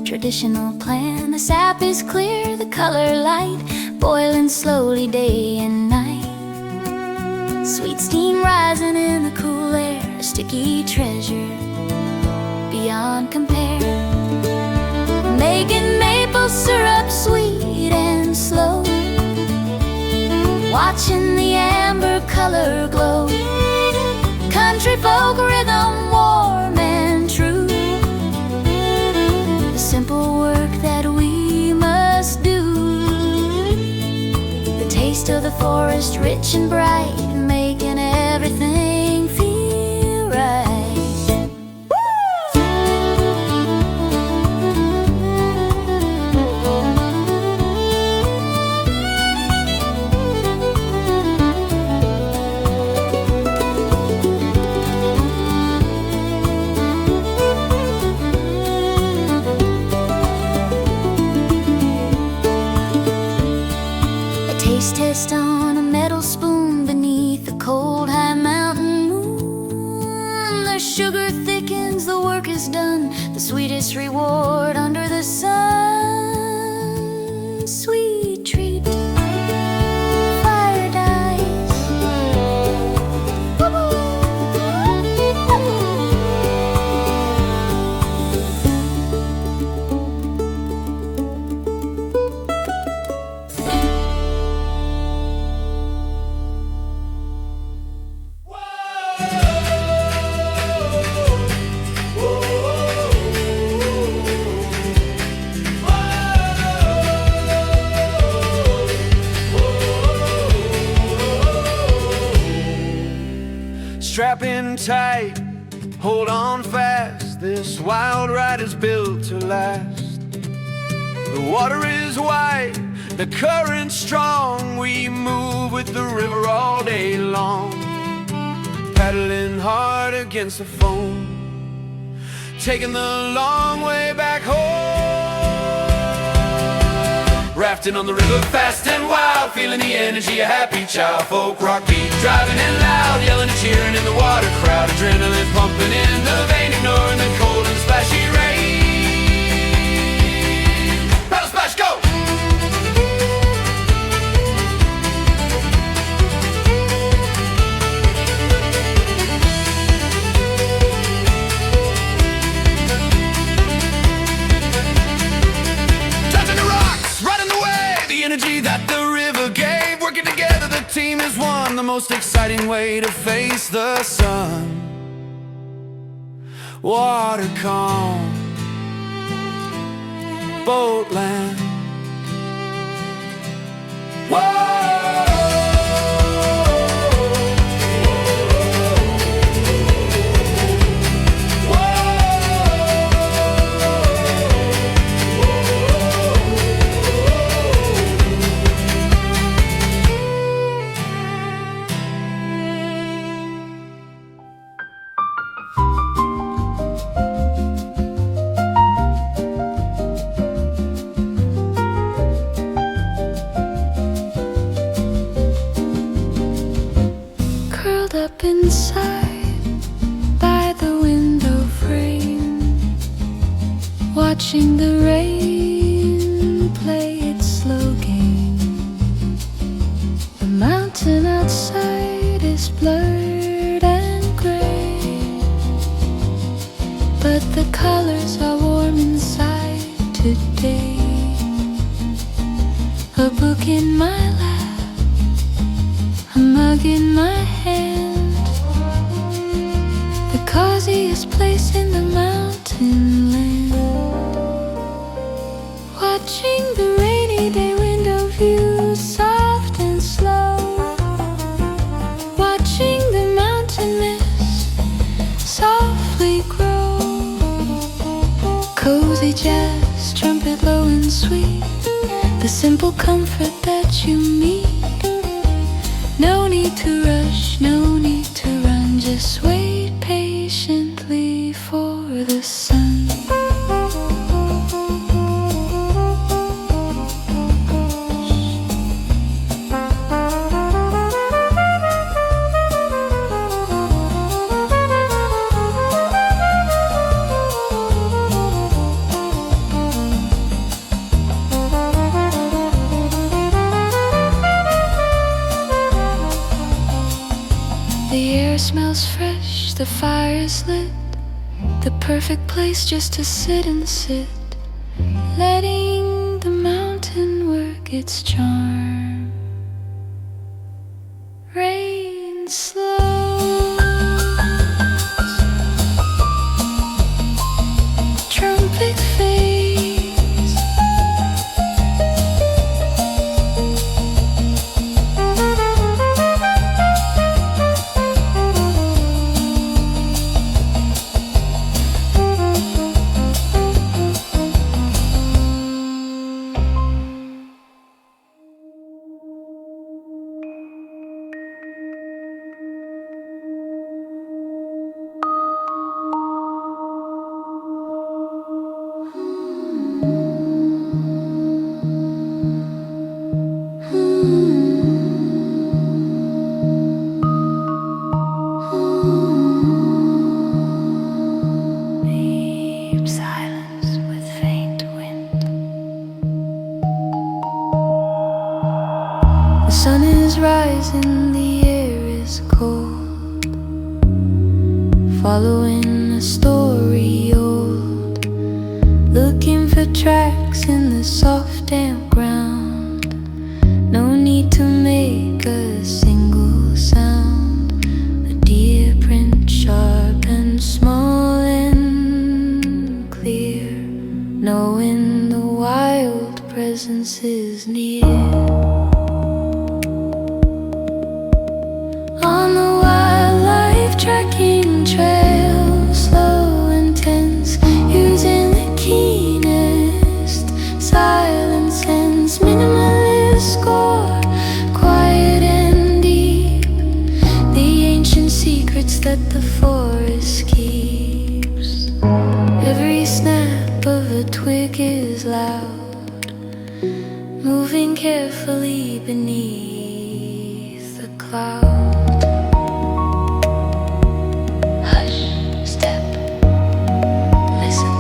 traditional plan. The sap is clear, the color light, boiling slowly day and night. Sweet steam rising in the cool air, a sticky treasure beyond compare. Making maple syrup sweet and slow, watching the amber color glow. Country folk rhythm warm and true, the simple work that we must do. The taste of the forest rich and bright, making everything feel right. Test on a metal spoon beneath the cold high mountain moon. The sugar thickens, the work is done, the sweetest reward under the sun. Sweet treat, fire dies. Strapping tight hold on fast, this wild ride is built to last. The water is wide, the current strong, we move with the river all day long, paddling hard against the foam, taking the long way back home. Rafting on the river fast and wild, feeling the energy, a happy child. Folk rock beat, driving and loud, yelling and cheering in the water crowd. Adrenaline pumping in the vein, ignoring the cold and splashy rain. Paddle splash, go! That the river gave, working together the team is one, the most exciting way to face the sun. Water calm, boat land. Whoa! Up inside by the window frame, watching the rain play its slow game. The mountain outside is blurred and gray, but the colors are warm inside today. A book in my lap, a mug in my hand, the coziest place in the mountain land. Watching the rainy day window view, soft and slow. Watching the mountain mist softly grow. Cozy jazz, trumpet low and sweet, the simple comfort that you meet. No need to rush, no need to run, just wait patiently for the sun. The air smells fresh, the fire is lit, the perfect place just to sit and sit, letting the mountain work its charm. Rain slows, trumpet fades, deep silence with faint wind. The sun is rising, the air is cold, following a story old, looking for tracks in the soft damp ground. No need to make a single sound, a deer print sharp and small and clear, knowing the wild presence is near. On the wildlife trekking trails, carefully beneath the clouds. Hush, step, listen.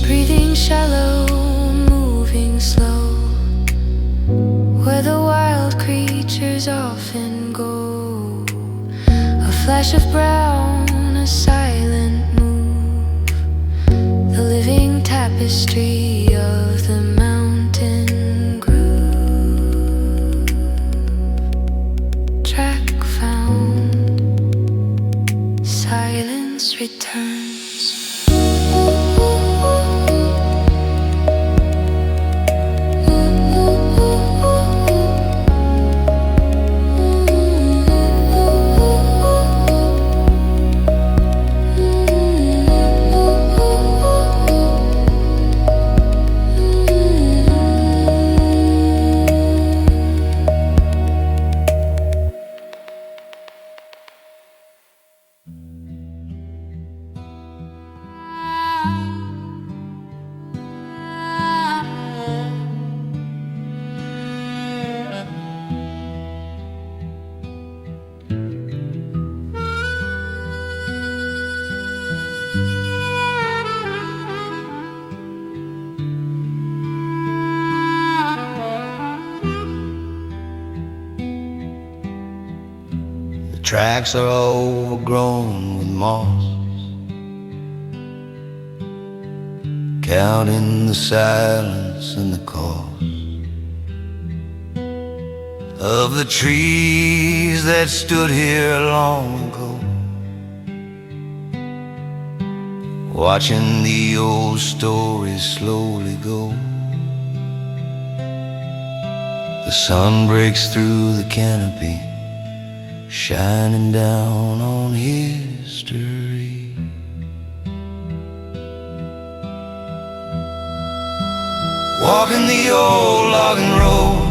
Breathing shallow, moving slow, where the wild creatures often go. A flash of brown, a silent move, the living tapestry of the mountain groove. Track found, silence returns. Tracks are overgrown with moss, counting the silence and the cost of the trees that stood here long ago, watching the old stories slowly go. The sun breaks through the canopy, shining down on history. Walking the old logging road,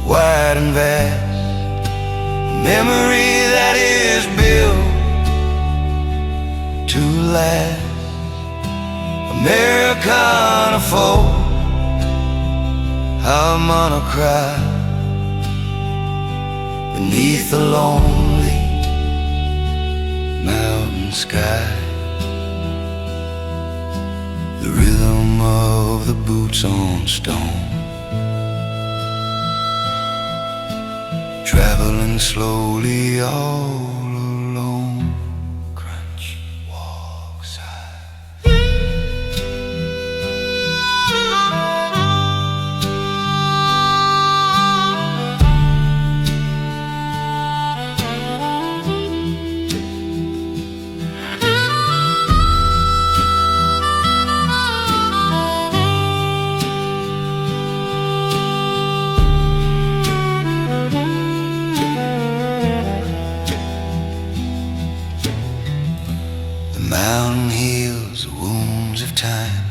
wide and vast, memory that is built to last. Americana folk, I'm gonna cry beneath the lonely mountain sky. The rhythm of the boots on stone, traveling slowly all alone. Crunch, walk, sigh. Mountain heals the wounds of time,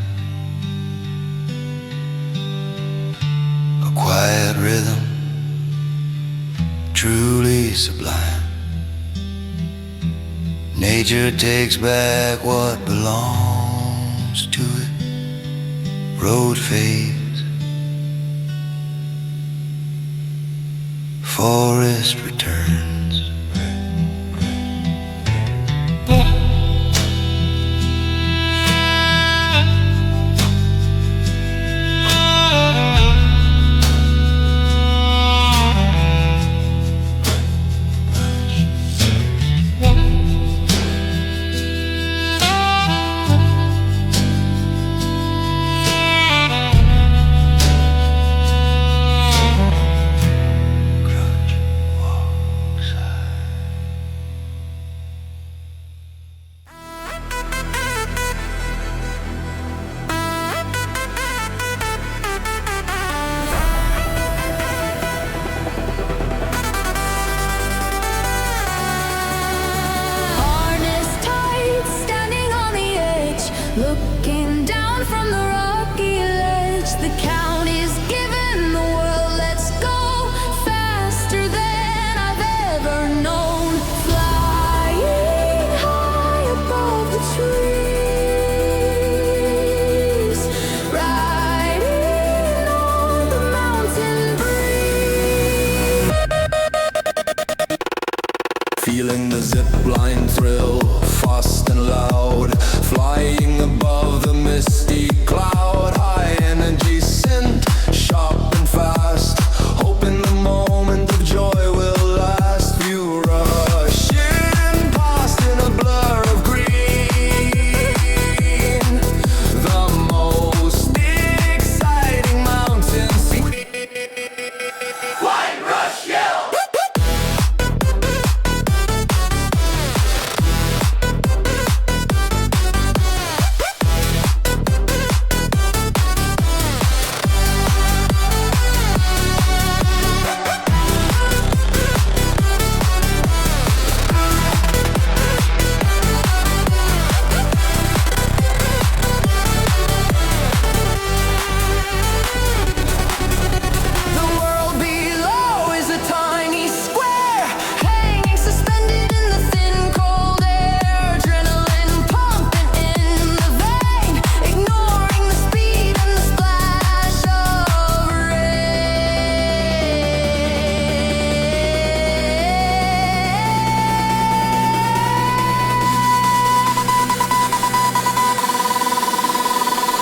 a quiet rhythm, truly sublime. Nature takes back what belongs to it. Road fades, forest returns. Crunch, walk, Zipline Thrill, fast and loud, flying above the misty cloud. High energy scent, sharp and fast, hoping the moment of joy will last. You rushing past in a blur of green, the most exciting mountain scene. White rush yell.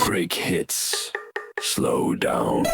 Break hits, slow down.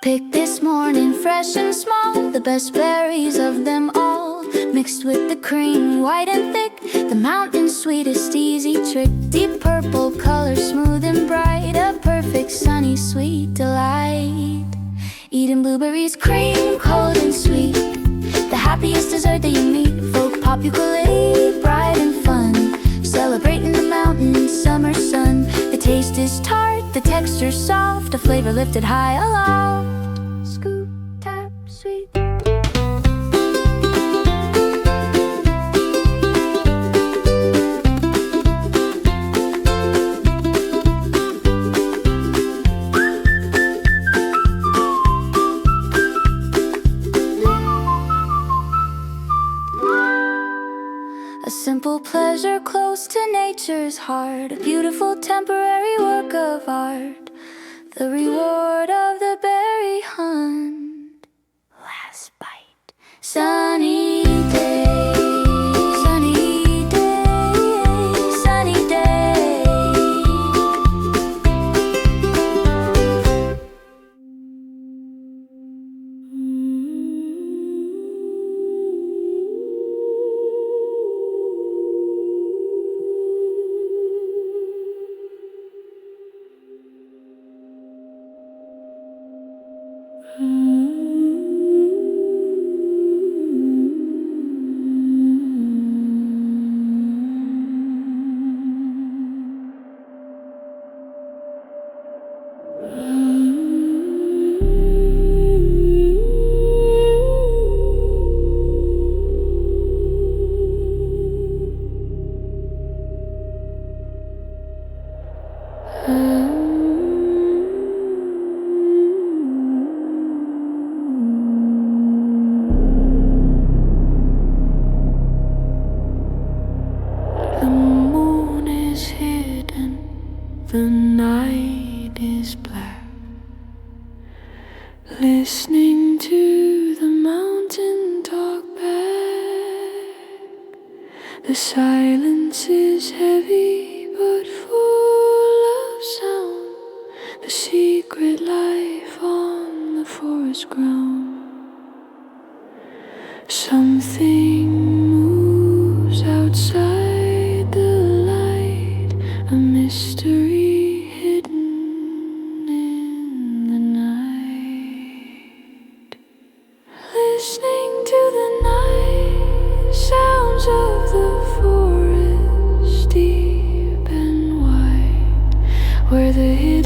Picked this morning fresh and small, the best berries of them all, mixed with the cream, white and thick, the mountain's sweetest easy trick. Deep purple color, smooth and bright, a perfect sunny sweet delight. Eating blueberries cream, cold and sweet, the happiest dessert that you meet. Folk pop ukulele, bright and fun, celebrating the mountain summer sun. The taste is tart, the texture soft, a flavor lifted high aloft. Scoop, tap, sweet. A simple pleasure close to nature's heart, a beautiful temporary work of art, the reward of the berry hunt. Last bite. Sunny day, sunny day, sunny day. The moon is hidden, the night is black. Listening to the mountain talk back. The silence is heavy but full of sound. The secret life on the forest ground. Something moves outside the light, a mystery hidden in the night. Listening to the night sounds of the forest, deep and wide, where the hills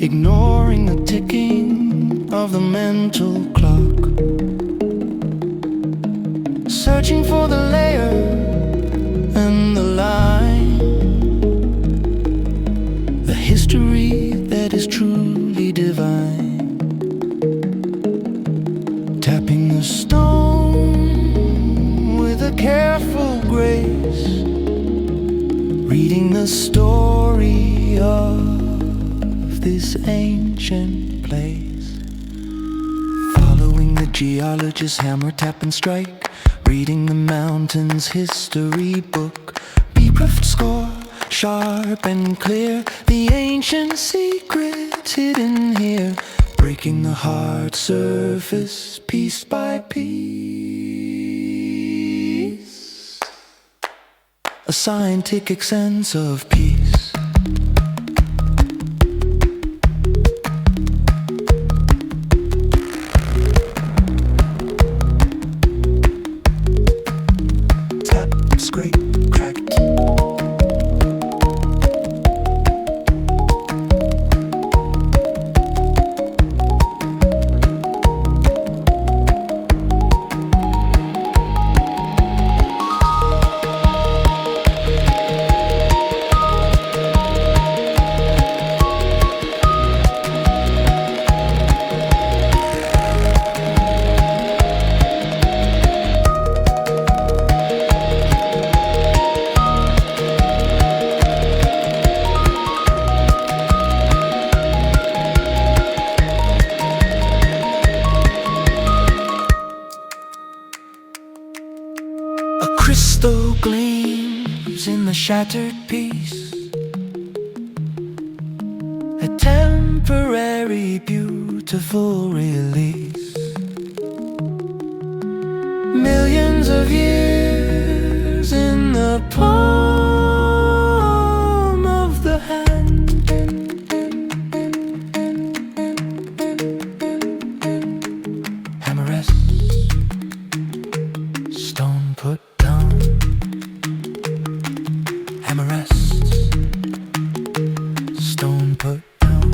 ignoring the ticking of the mental clock, searching for the layer and the line, the history that is truly divine, tapping the stone with a careful grace, reading the story of this ancient place, following the geologist's hammer tap and strike, reading the mountain's history book, be-proofed score, sharp and clear, the ancient secrets hidden here, breaking the hard surface piece by piece, a scientific sense of peace. Crystal gleams in the shattered piece, a temporary beautiful release. Millions of years in the palm of the hand, hammer rests, stone put down, hammer rests, stone put down.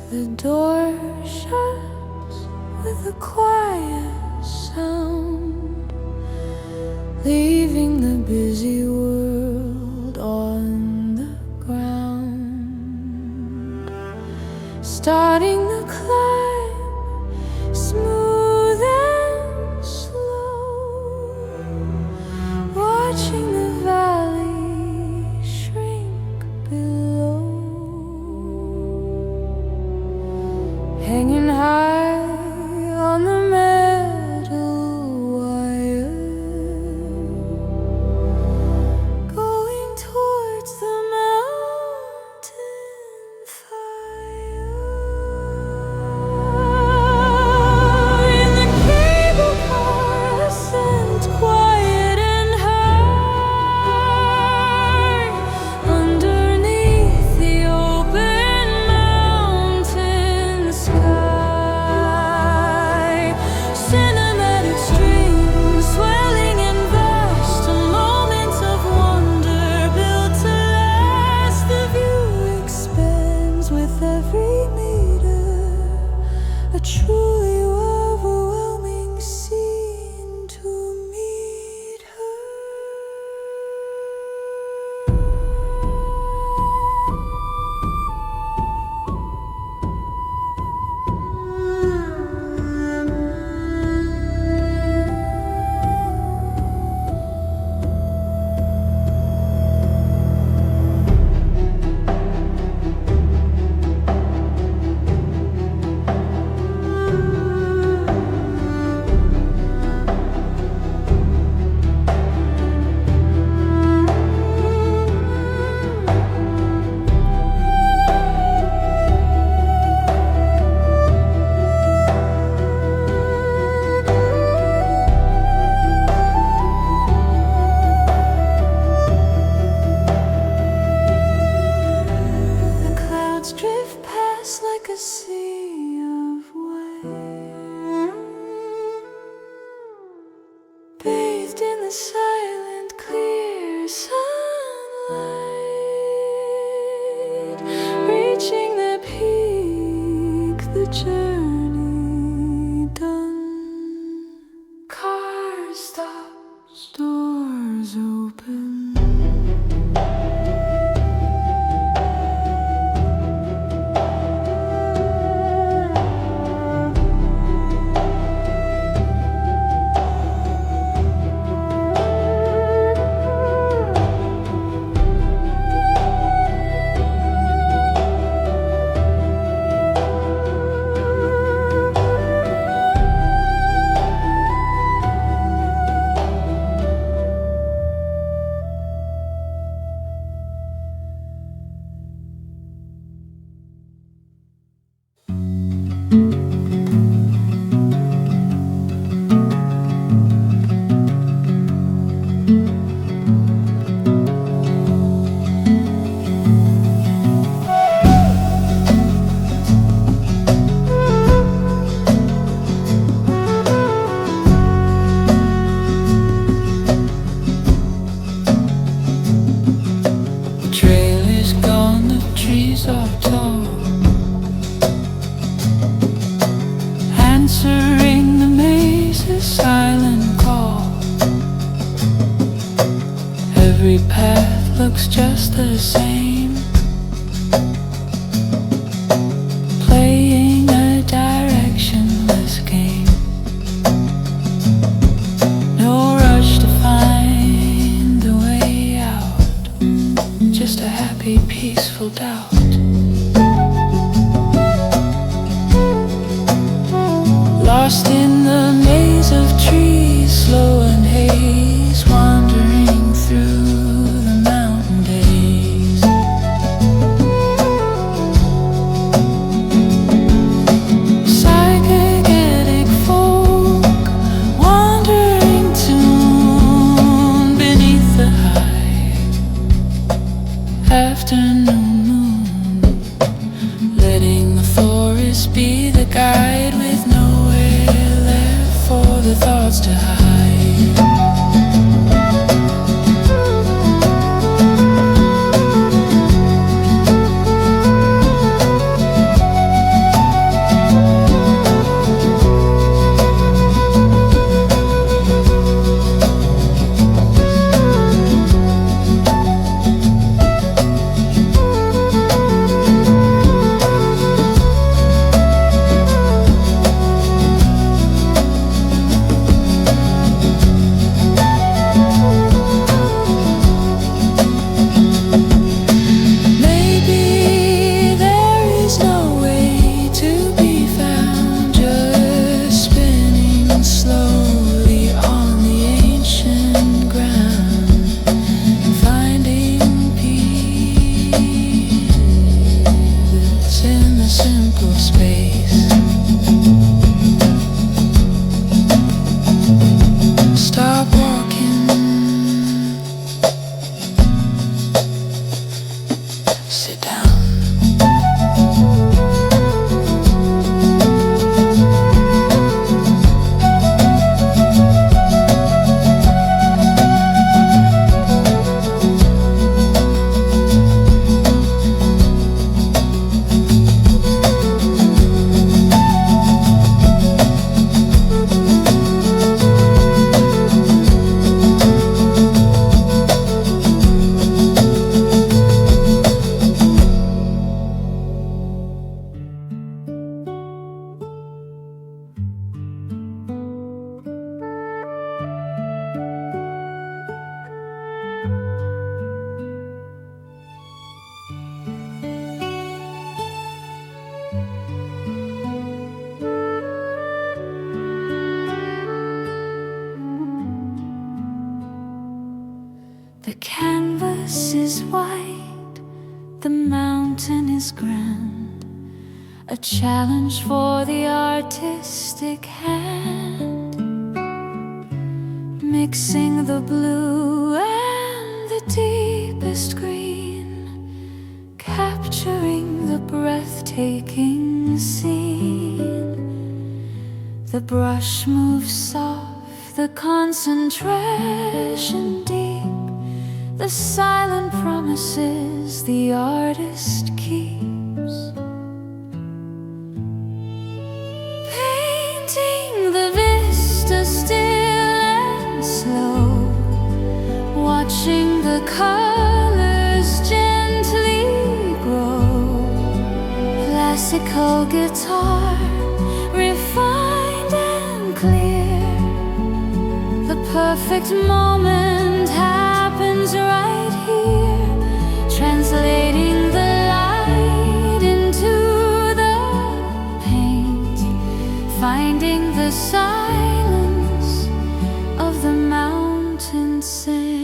The door shuts with a quiet sound, leaving the busy world on the ground, starting the climb smooth and slow, watching the valley shrink below, hanging high on the metal wire, the silent clear sunlight, reaching the peak, the journey done. Car stops, doors open. Every path looks just the same, playing a directionless game. No rush to find the way out, just a happy, peaceful doubt. Lost in the maze of trees, slow and haze, wandering through the mountain days. Psychedelic folk, wandering tune beneath the high afternoon moon, letting the forest be the guide with nowhere left for the thoughts to hide. The canvas is white, the mountain is grand, a challenge for the artistic hand, mixing the blue and the deepest green, capturing the breathtaking scene. The brush moves soft, the concentration deep, the silent promises the artist keeps. Painting the vista still and slow, watching the colors gently grow. Classical guitar, refined and clear. The perfect moment happens right here, translating the light into the paint, finding the silence of the mountain sand.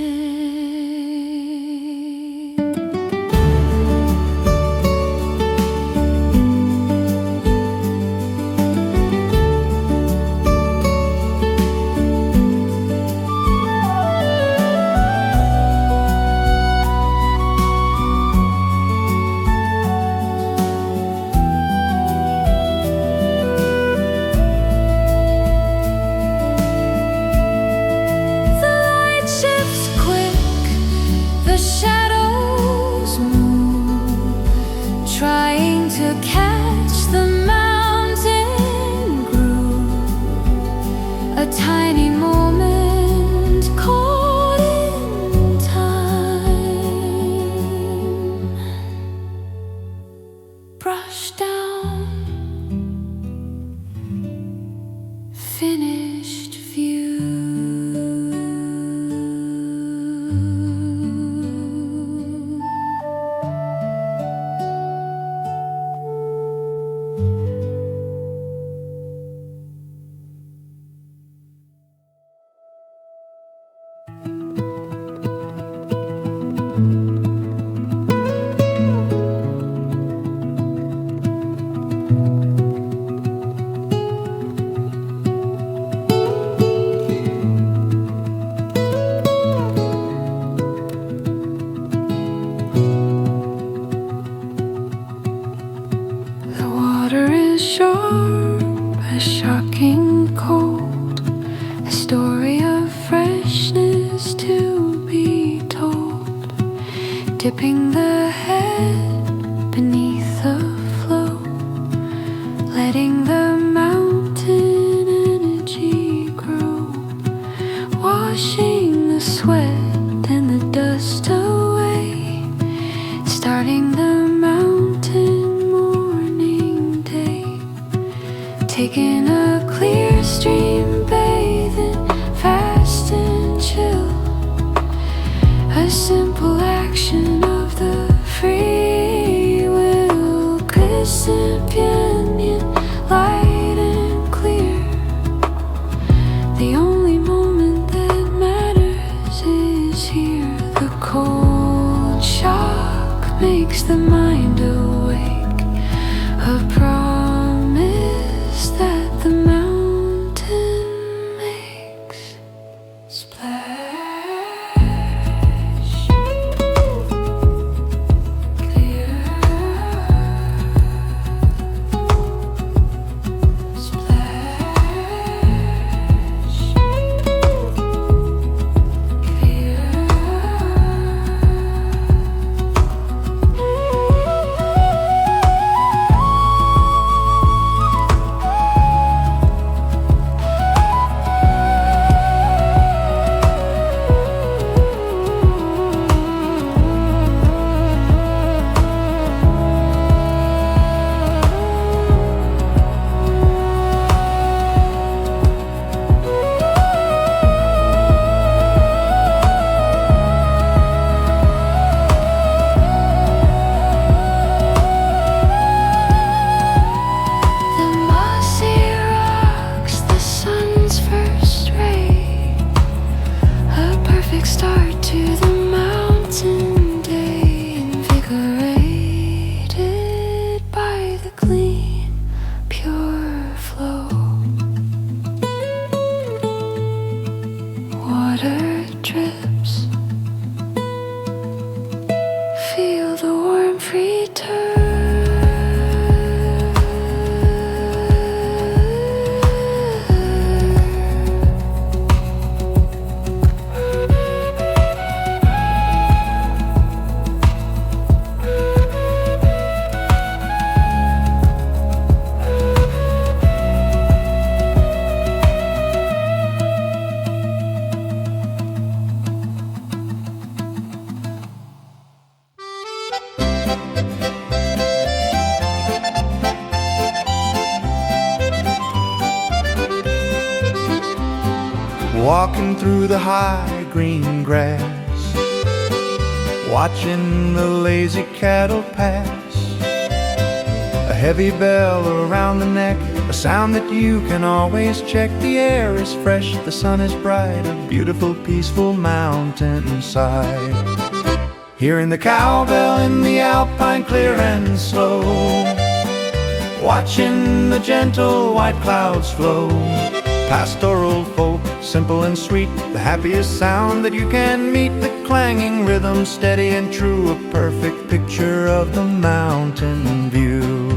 Dipping the head beneath the flow, letting the mountain energy grow, washing the sweat and the dust away, starting the mountain morning day, taking a clear stream, bathing fast and chill, a simple action of the free will, crescent canyon, light and clear. The only moment that matters is here. The cold shock makes the mind awake, a promise that the mountain makes. Splash. walking through the high green grass, watching the lazy cattle pass. A heavy bell around the neck, a sound that you can always check. The air is fresh, the sun is bright, a beautiful, peaceful mountainside. Hearing the cowbell in the Alpine, clear and slow, watching the gentle white clouds flow. Pastoral folk, simple and sweet, the happiest sound that you can meet. The clanging rhythm, steady and true, a perfect picture of the mountain view.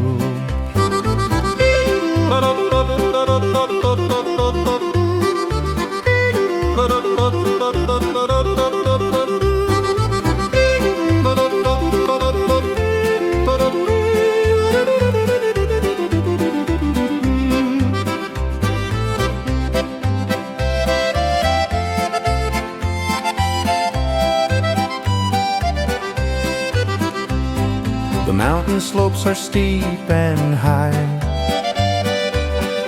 The mountain slopes are steep and high,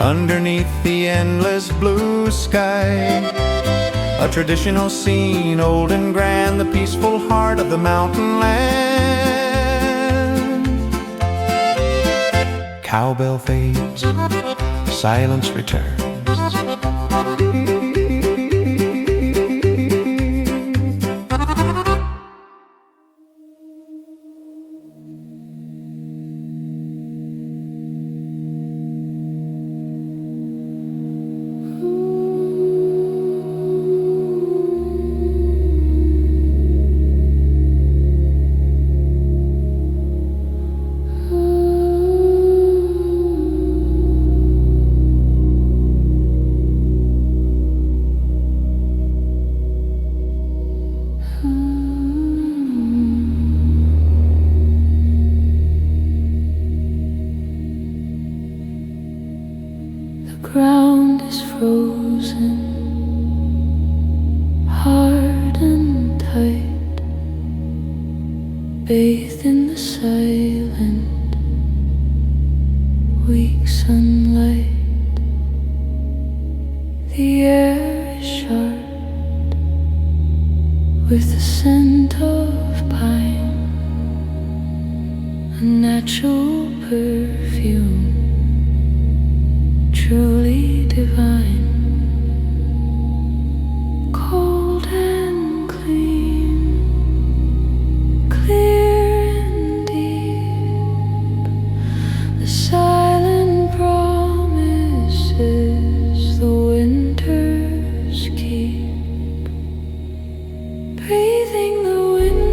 underneath the endless blue sky. A traditional scene, old and grand, the peaceful heart of the mountain land. Cowbell fades, silence returns. The ground is frozen, hard and tight, bathed in the silent, weak sunlight. The air is sharp with the scent of pine, a natural perfume, truly divine. Cold and clean, clear and deep, the silent promises the winters keep. Breathing the wind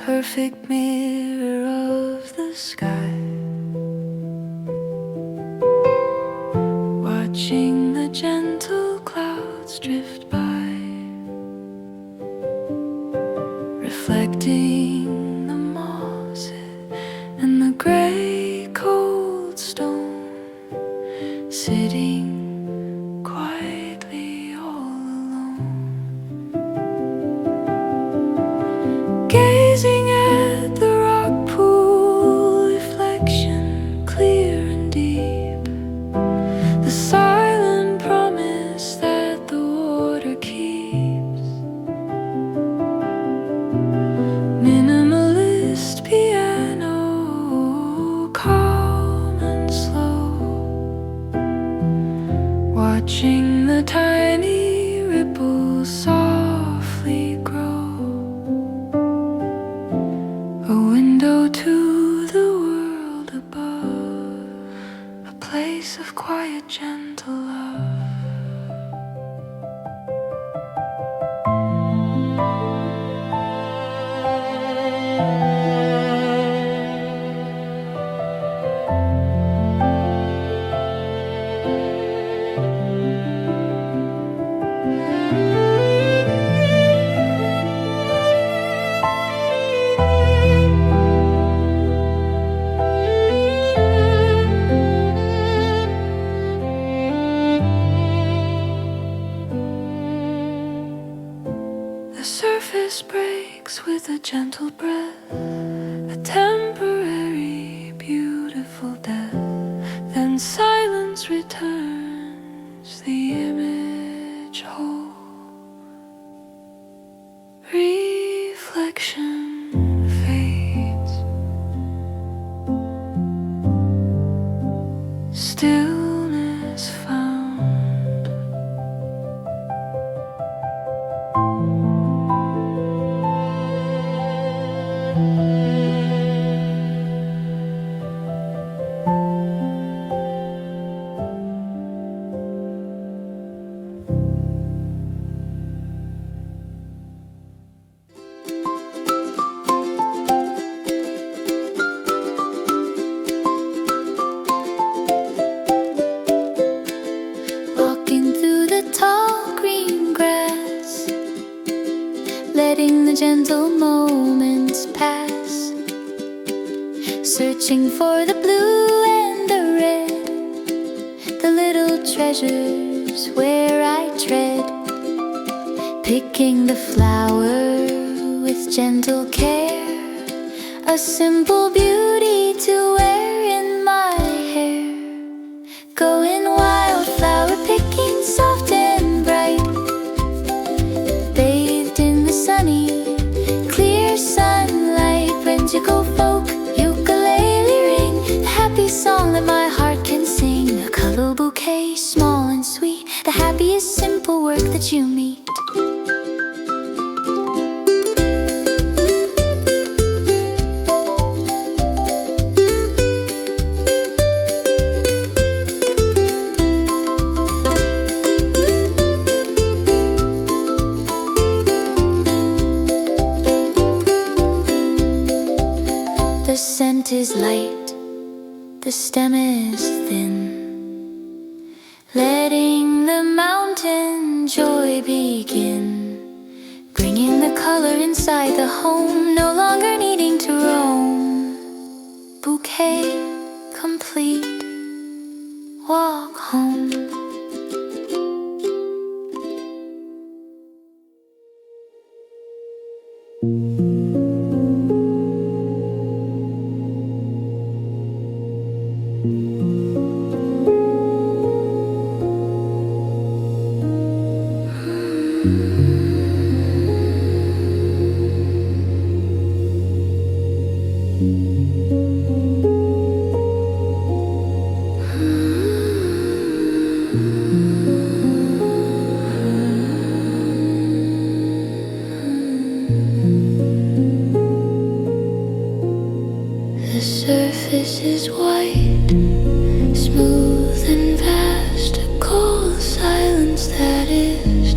perfect mirror of the sky, watching the gentle clouds drift by, reflecting the mosses and the gray cold stone, sitting quietly all alone, gazing at the rock pool reflection clear and deep, the silent promise that the water keeps. Minimalist piano, calm and slow, watching the tiny ripples softly grow, a window to the world above, a place of quiet, gentle love. The surface breaks with a gentle breath, a temporary beautiful death. Then silence returns, the image whole. Reflection fades, stillness found. Walking through the tall green grass, letting the gentle moments pass, searching for the blue and the red, the little treasures where I tread, picking the flower with gentle care, a simple beauty to wear in my hair, going wildflower picking soft and bright, bathed in the sunny, clear sunlight, whimsical folk, ukulele ring, the happy song that my heart can sing, a color bouquet, small and sweet, the happiest simple work that you meet. The scent is light, the stem is thin, letting the mountain joy begin, bringing the color inside the home, no longer needing to roam. Bouquet complete, walk home. The surface is white, smooth and vast, a cold silence that is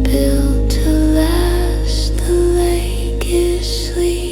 built to last. The lake is sleep.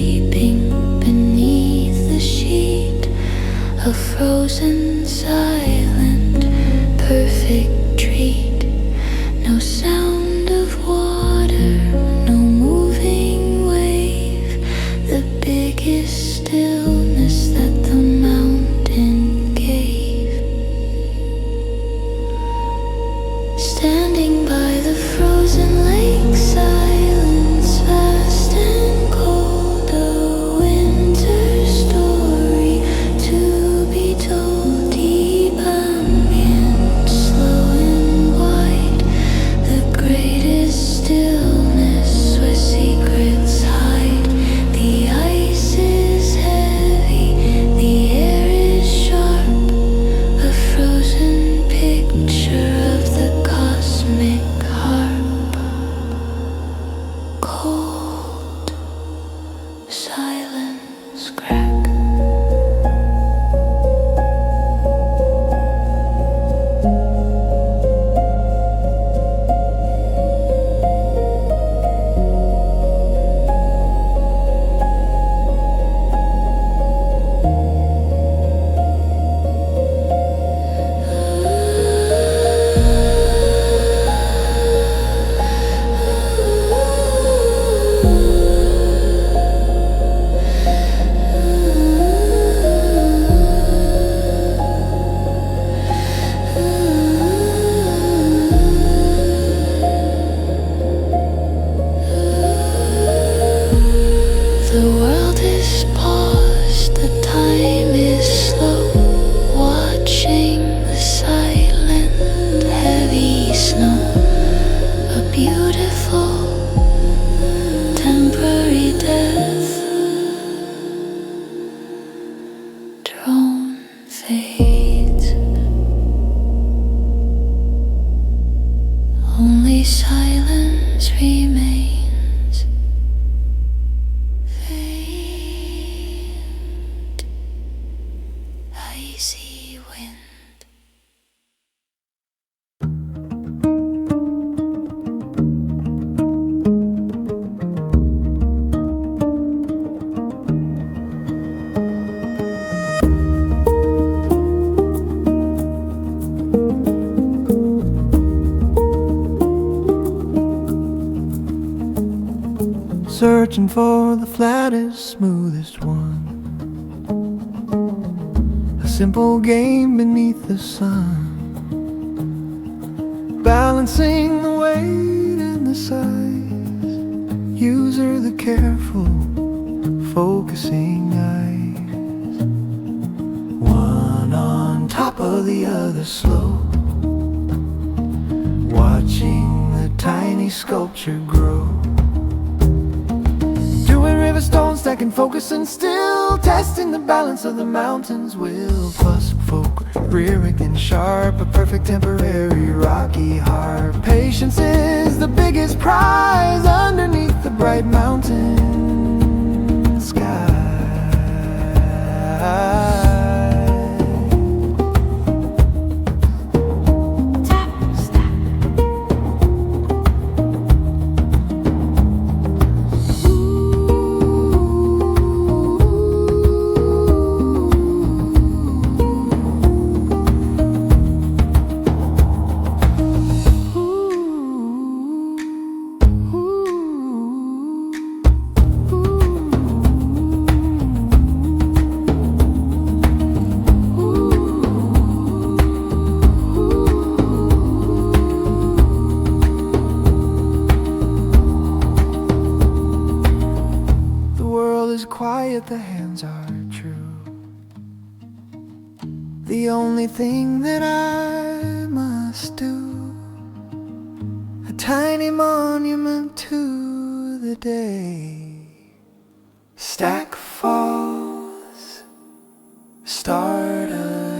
searching for the flattest, smoothest one. A simple game beneath the sun, balancing the weight and the size. User the careful, focusing eyes. One on top of the other slow, watching the tiny sculpture grow. Doing river stones, stacking focus and still testing the balance of the mountain's will. Plus folk, rear-rigged and sharp, a perfect temporary rocky heart. Patience is the biggest prize underneath the bright mountain sky. The hands are true. The only thing that I must do, a tiny monument to the day. Stack falls, start again.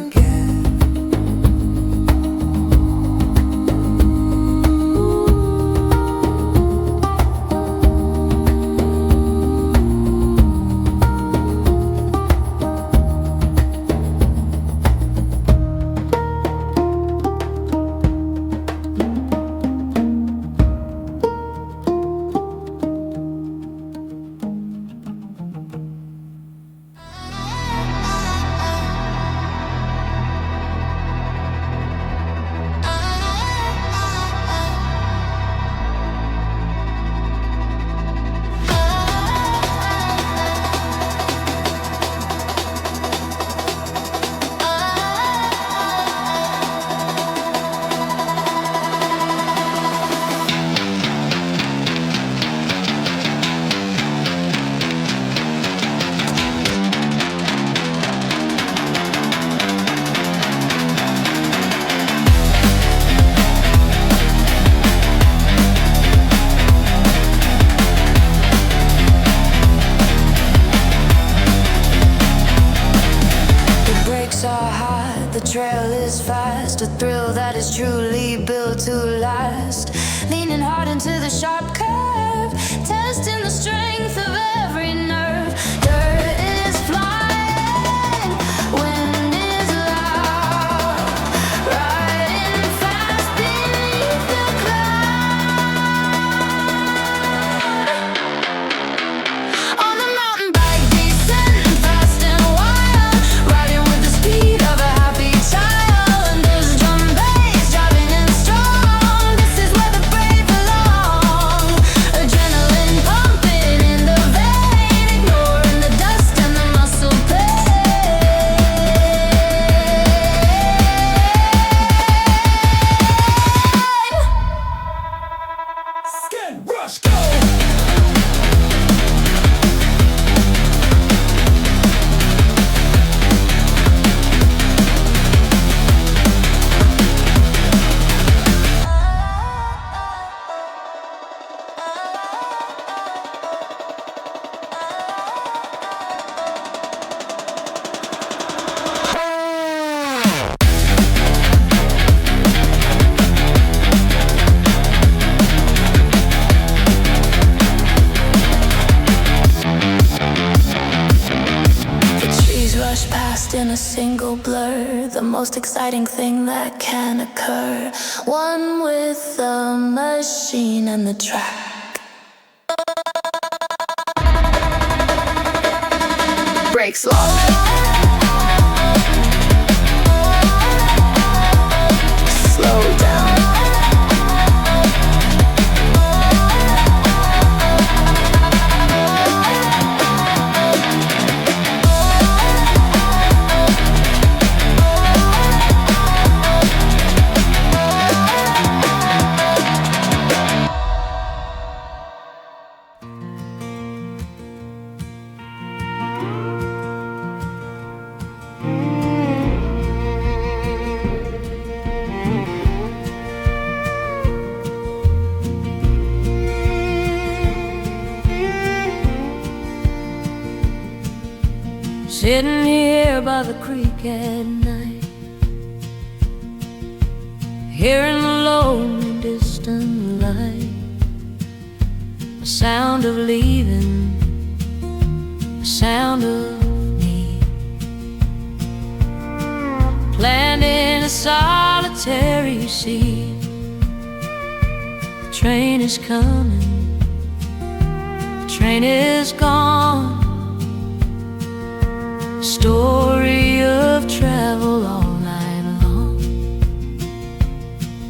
A thrill that is truly built to last. Leaning hard into the sharp curve, testing the strength of every nerve. Dirt is flying, wind is loud, riding fast beneath the cloud. On the mountain bike, descending fast and wild, riding with the speed of a happy child. In a single blur, the most exciting thing that can occur. One with the machine and the track. Break slow. Slow down. Sitting here by the creek at night, hearing the lonely distant light, the sound of leaving, the sound of me, planting a solitary seed. The train is coming, the train is gone. Story of travel all night long,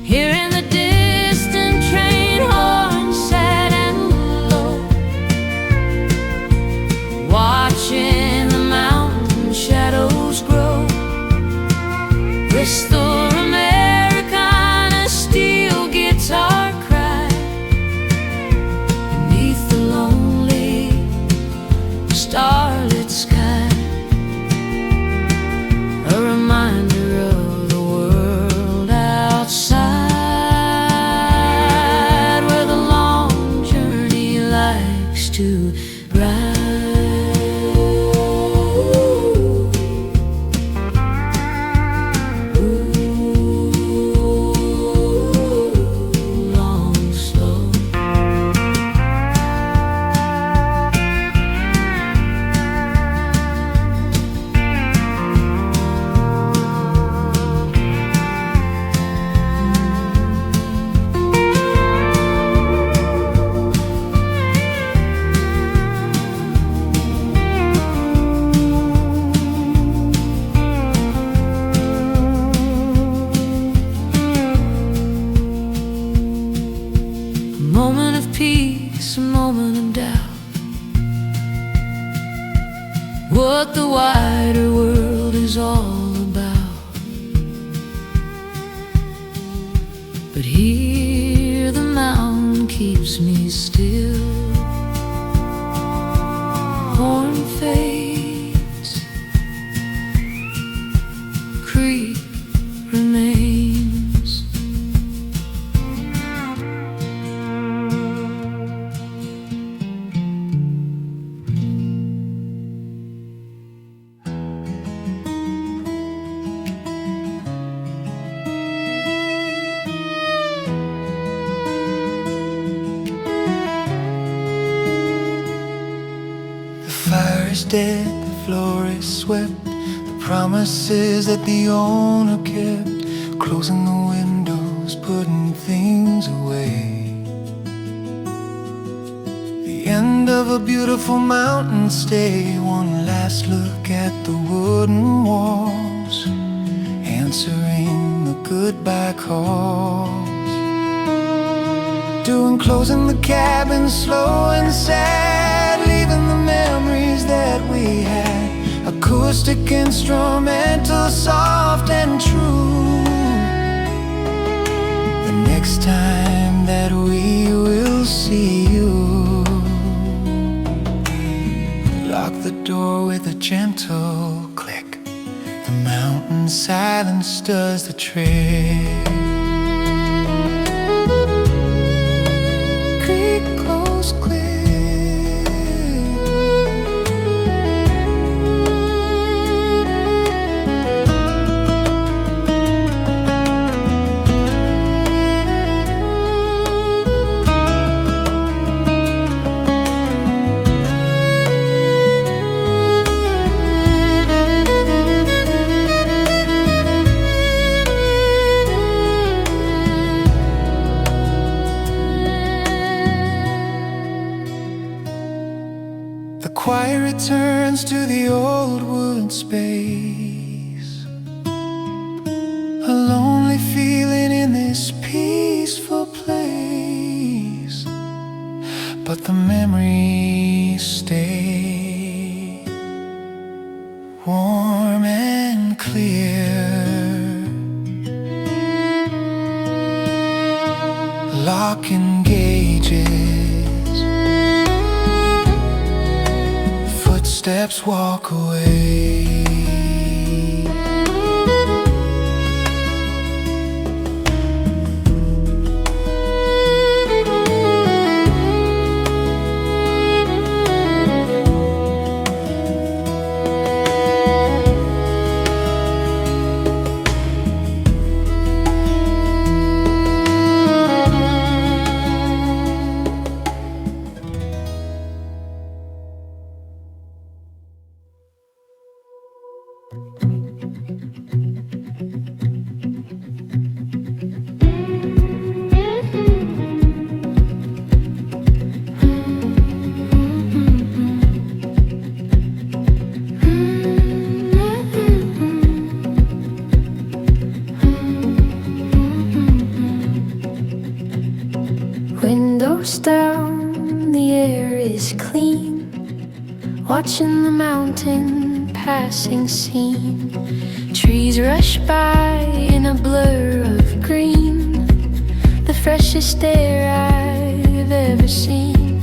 hearing the distant train horn sad and low, watching the mountain shadows grow. Bristol American, a steel guitar cry beneath the lonely starlit sky. A reminder of the world outside, where the long journey likes to ride. Long, slow. A moment of peace, a moment of doubt, what the wider world is all about. But here the mountain keeps me still. Horn fades, creek remains. The fire is dead, the floor is swept. The promises that the owner kept, closing the windows, putting things away. The end of a beautiful mountain stay, one last look at the wooden walls, answering the goodbye calls. Doing closing the cabin slow and sad, leaving the memories that we had, acoustic, instrumental, soft and true. The next time that we will see you, lock the door with a gentle click. The mountain silence does the trick. Creek close clear. The choir returns to the old wood space, a lonely feeling in this peaceful place, but the memories stay warm and clear. Locking gauges, footsteps walk away. watching the mountain passing scene. Trees rush by in a blur of green, the freshest air I've ever seen.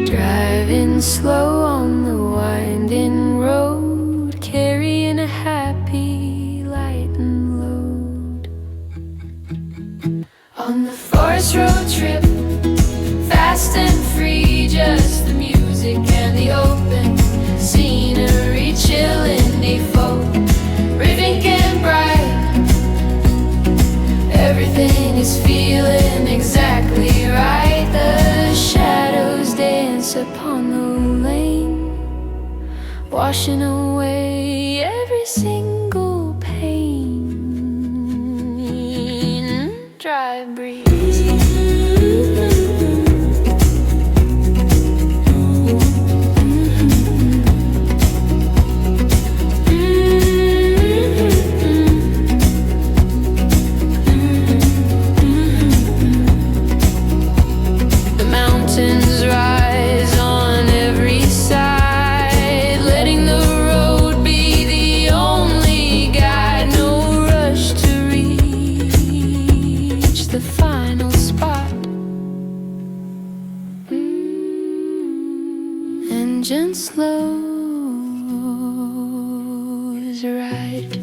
Driving slow on the winding road, carrying a happy light and load. On the forest road trip, fast and free, just the music and the open scenery, chillin' default, rhythmic and bright. Everything is feeling exactly right. The shadows dance upon the lane, washing away every single pain. Dry breeze. Engine slows right.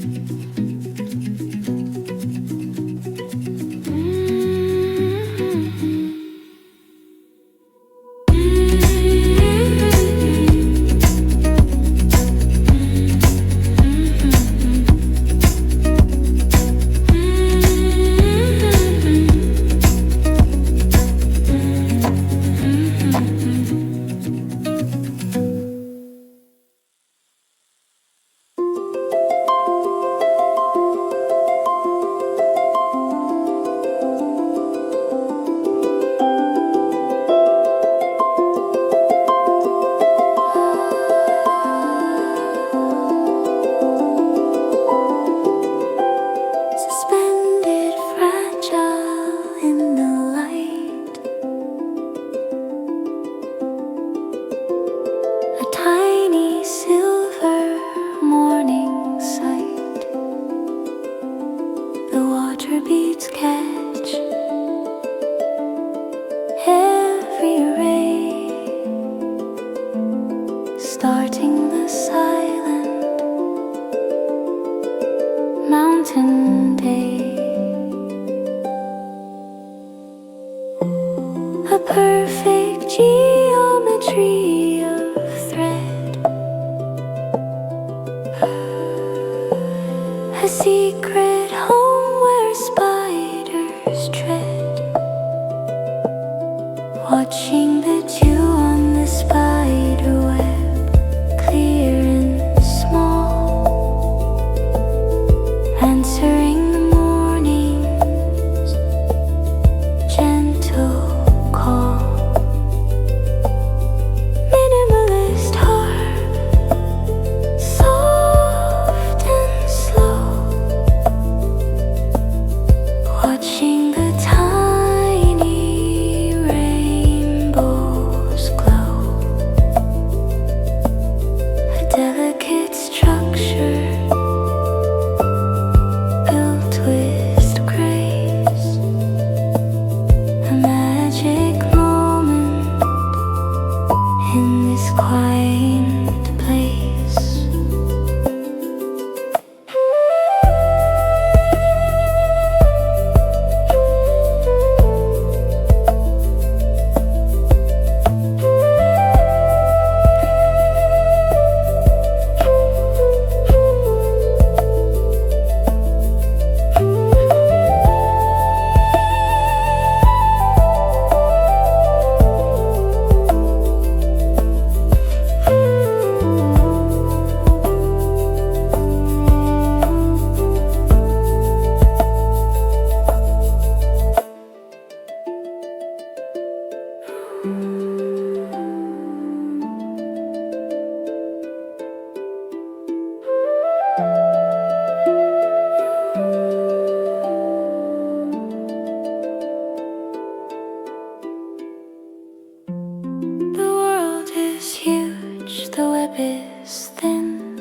reach, the web is thin.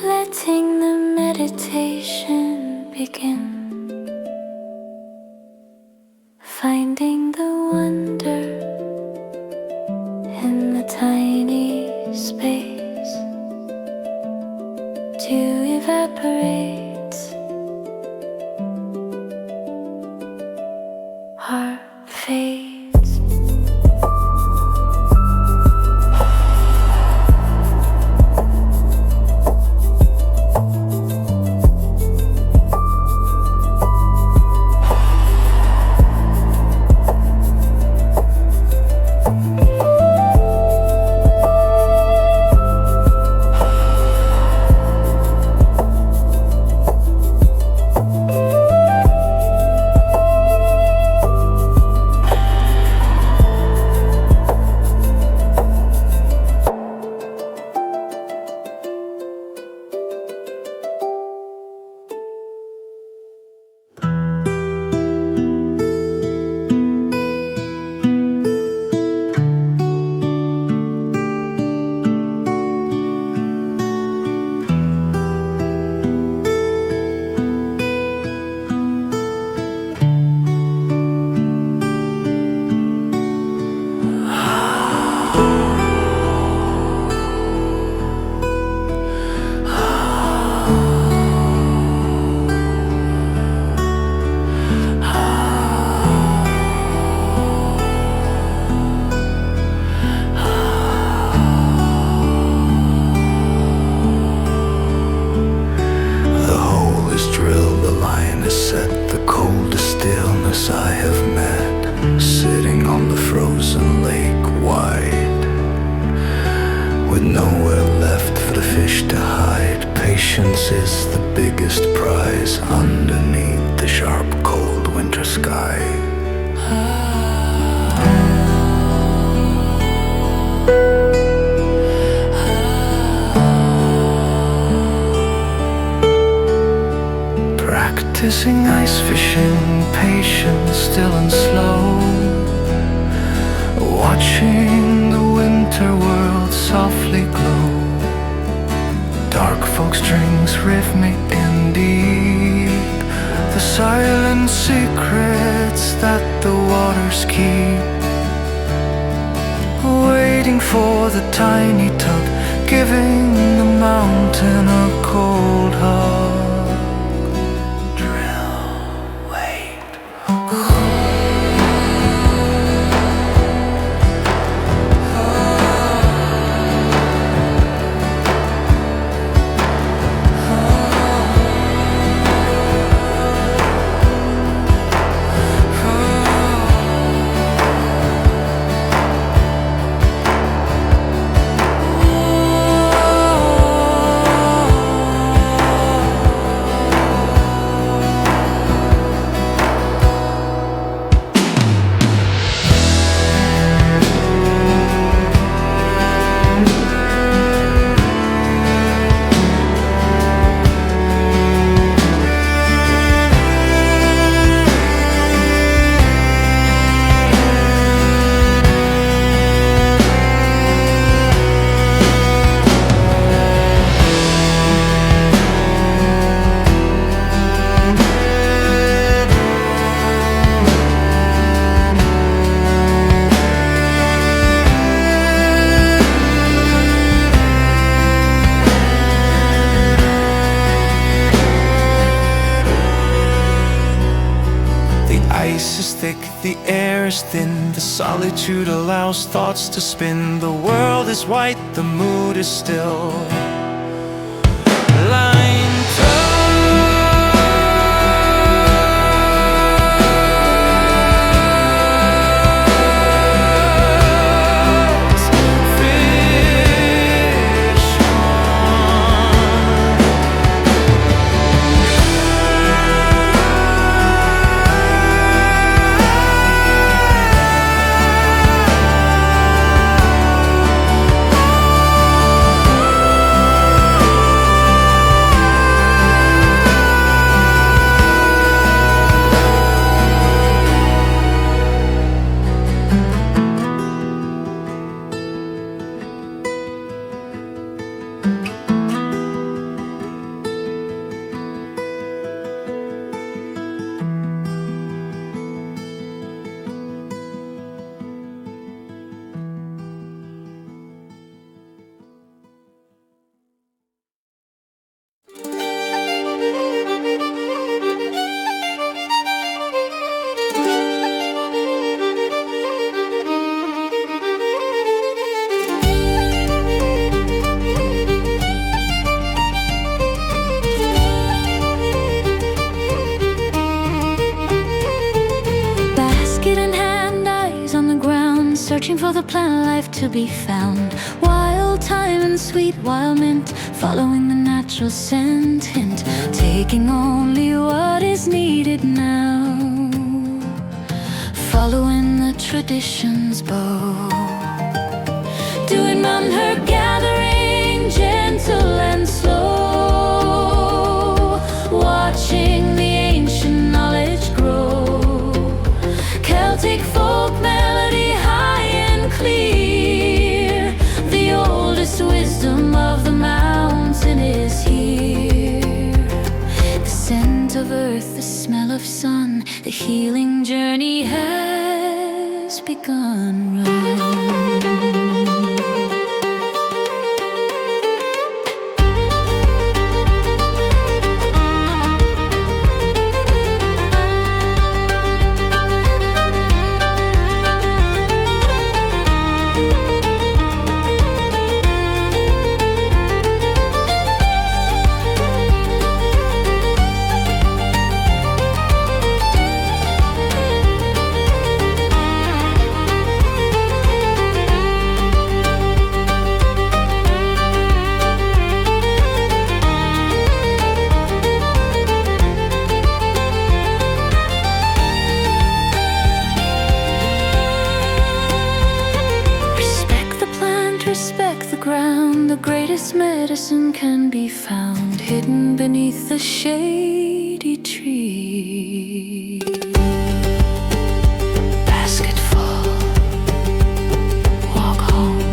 Letting the meditation begin. Finding the wonder in the tiny space. Dew evaporates. Heart fades. Practicing ice fishing, patient, still and slow. Watching the winter world softly glow. Dark folk strings rhythmic and deep. The silent secrets that the waters keep. Waiting for the tiny tug, giving the mountain a cold hug. The air is thin, the solitude allows thoughts to spin. The world is white, the mood is still. Line searching for the plant life to be found. Wild thyme and sweet wild mint, following the natural scent hint, taking only what is needed now, following the tradition's bow. Doing mountain herb gathering, gentle and slow, watching the ancient knowledge grow. Celtic folk melody high and clear, the oldest wisdom of the mountain is here. The scent of earth, the smell of sun, the healing journey has begun. Run. Medicine can be found hidden beneath the shady tree. Basket full, walk home.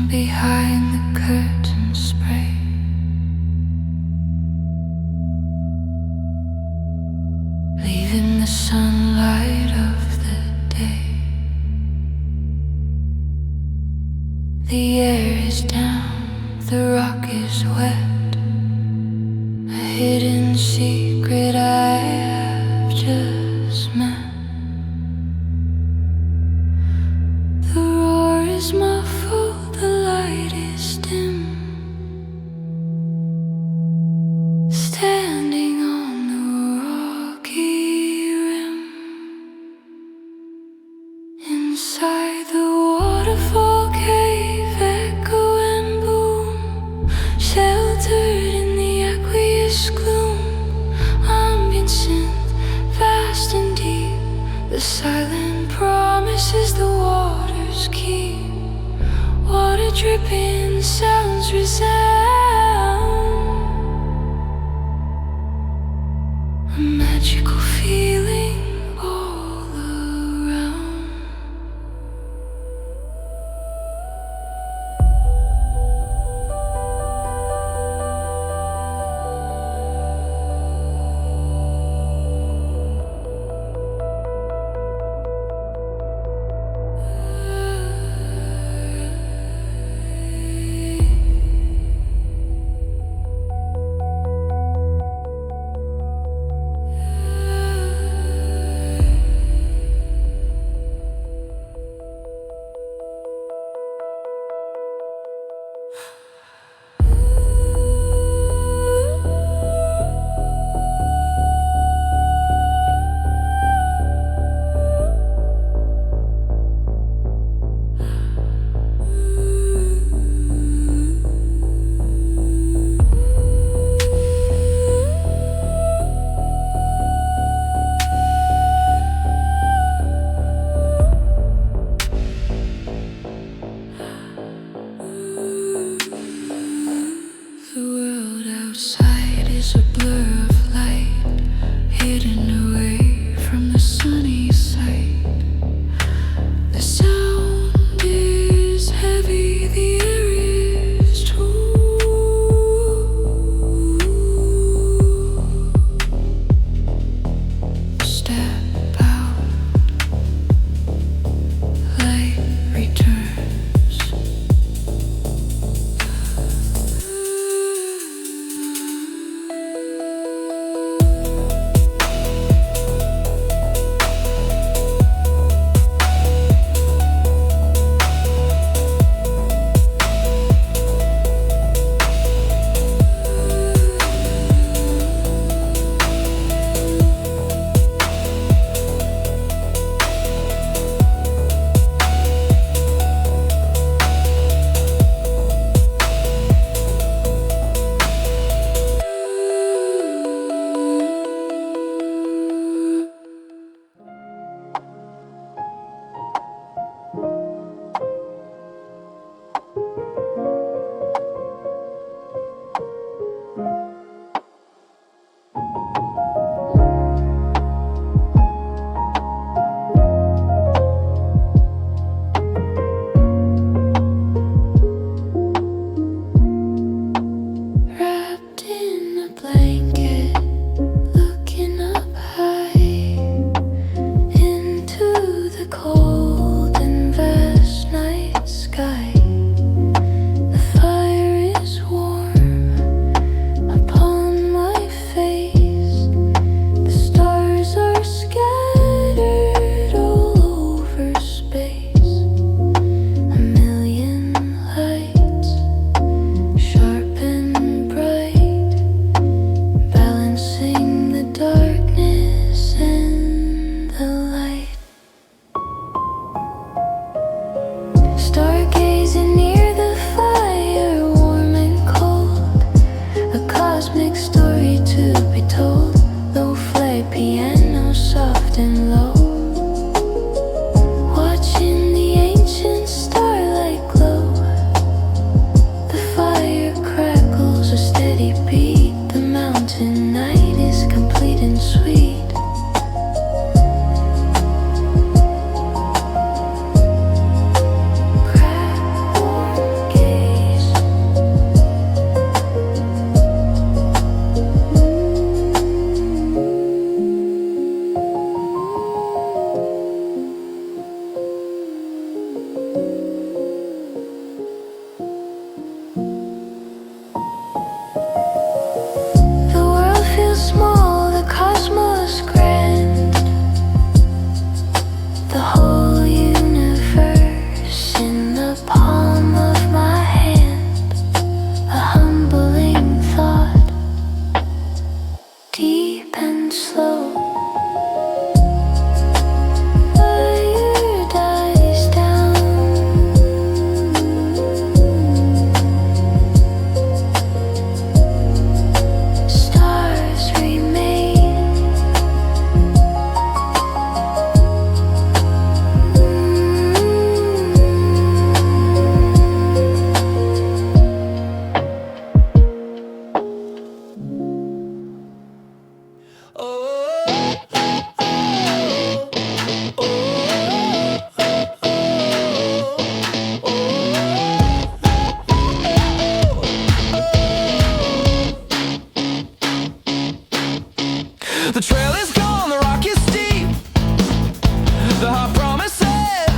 Behind the curtain spray, leaving the sunlight of the day. The air is down, the rock is wet, a hidden secret I have just met. The roar is muffled, the light is dim, standing on the rocky rim. Inside the waterfall cave, echo and boom, sheltered in the aqueous gloom. Ambient synth, vast and deep, the silent promises the waters keep. Water dripping, sounds resound, a magical feeling all around.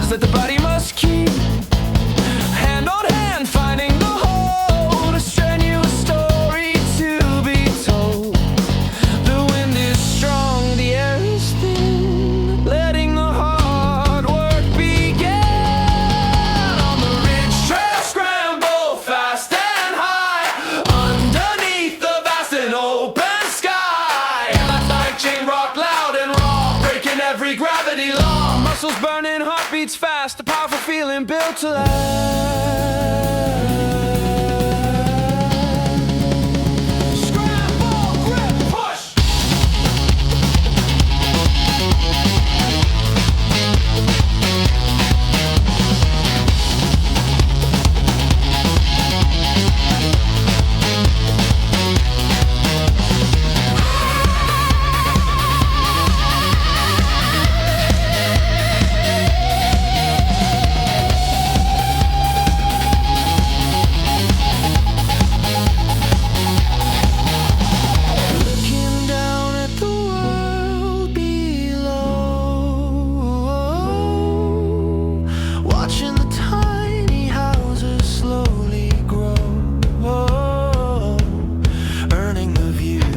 that the body must keep. Hand on hand, finding the whole, a strenuous story to be told. The wind is strong, the air is thin, letting the hard work begin. On the ridge trail, scramble fast and high, underneath the vast and open sky. Like chain rock, loud and raw, breaking every gravity law. Muscles burning, heartbeats fast, a powerful feeling built to last. Scramble, grip, push. Looking down at the world below, watching the tiny houses slowly grow, earning the view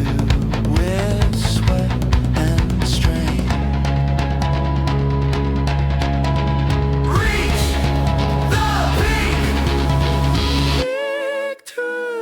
with sweat and strain. Reach the peak, victory.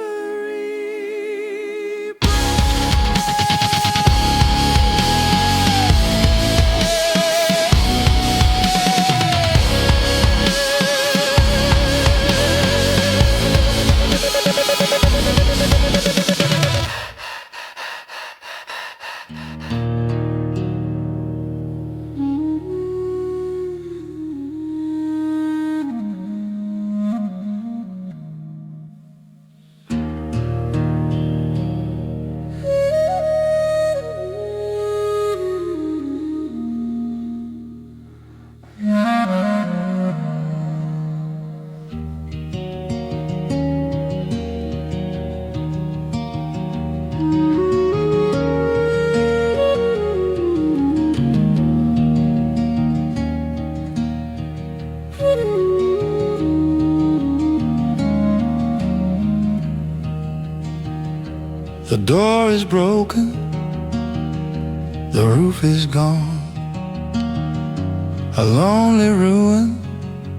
The door is broken, the roof is gone, a lonely ruin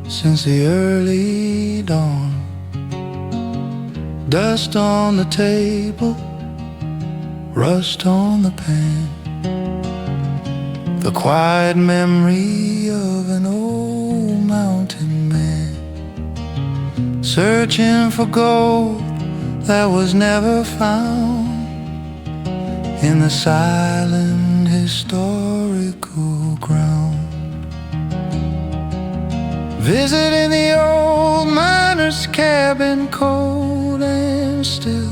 since the early dawn. Dust on the table, rust on the pan, the quiet memory of an old mountain man, searching for gold that was never found in the silent historical ground. Visiting the old miner's cabin, cold and still,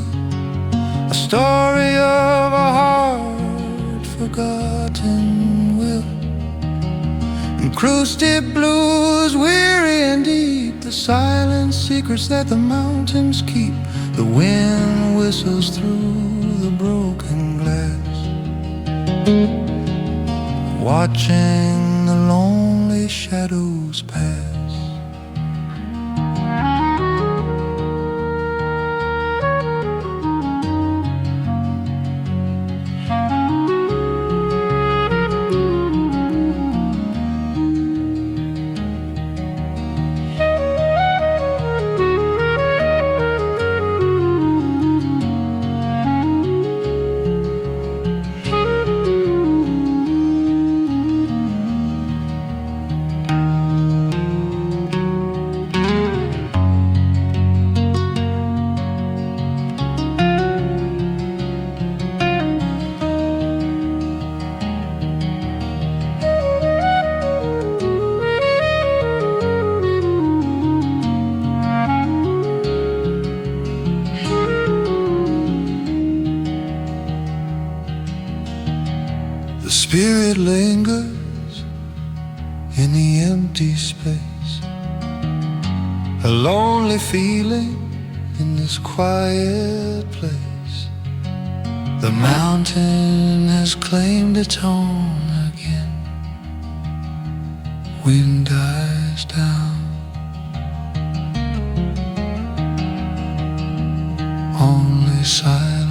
a story of a heart forgotten will. Incrusted blues, weary and deep, the silent secrets that the mountains keep. The wind whistles through the broken glass, watching the lonely shadows pass. Spirit lingers in the empty space, a lonely feeling in this quiet place. The mountain has claimed its own again. Wind dies is down. Only silence.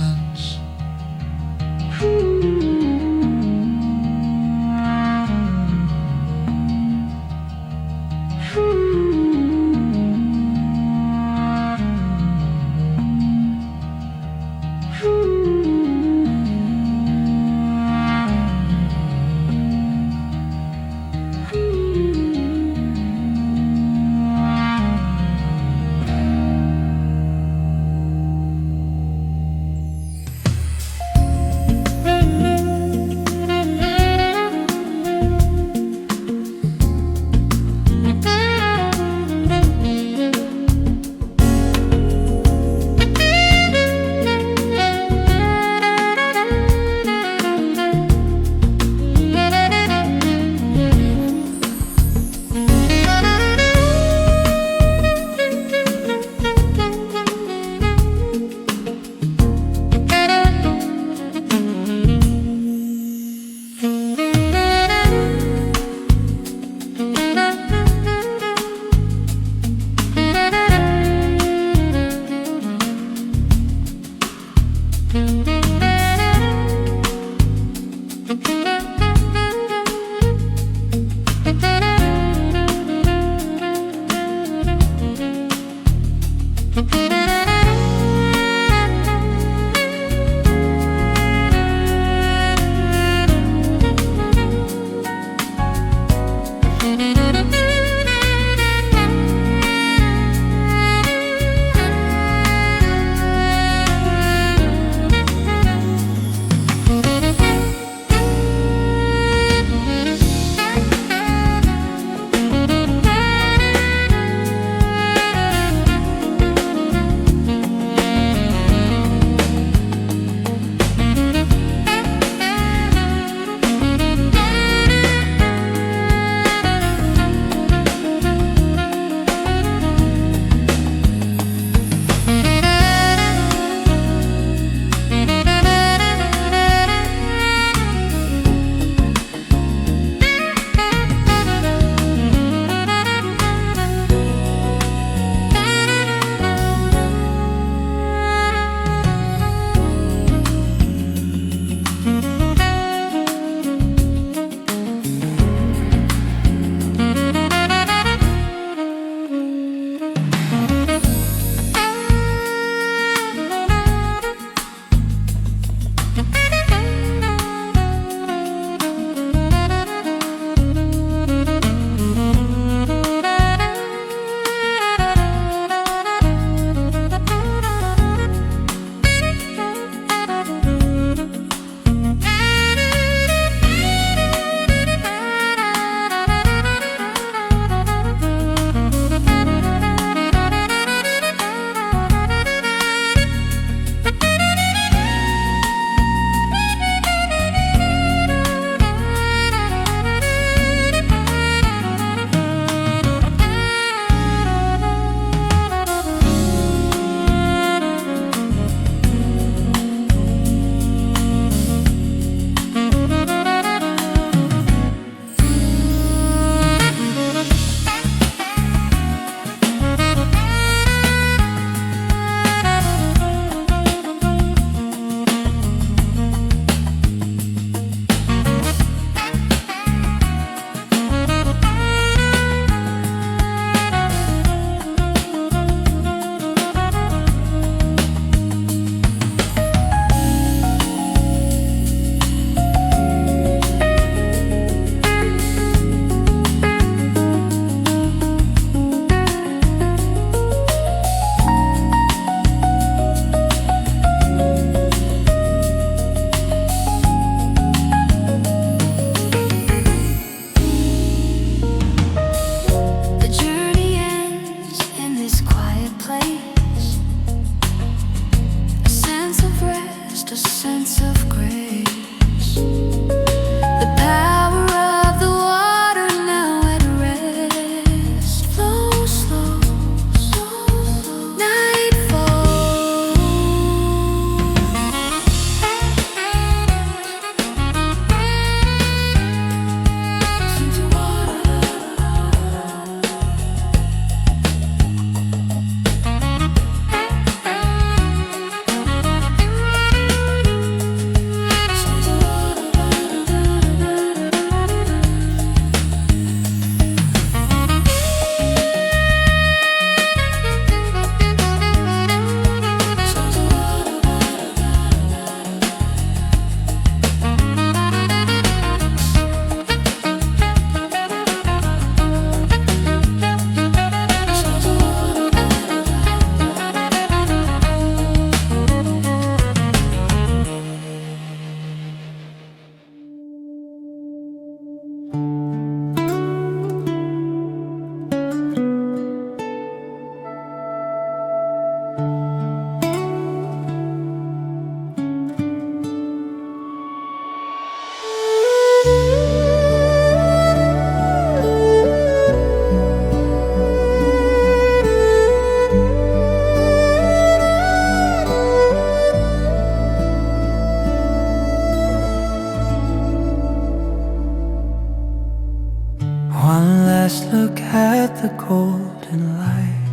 last look at the golden light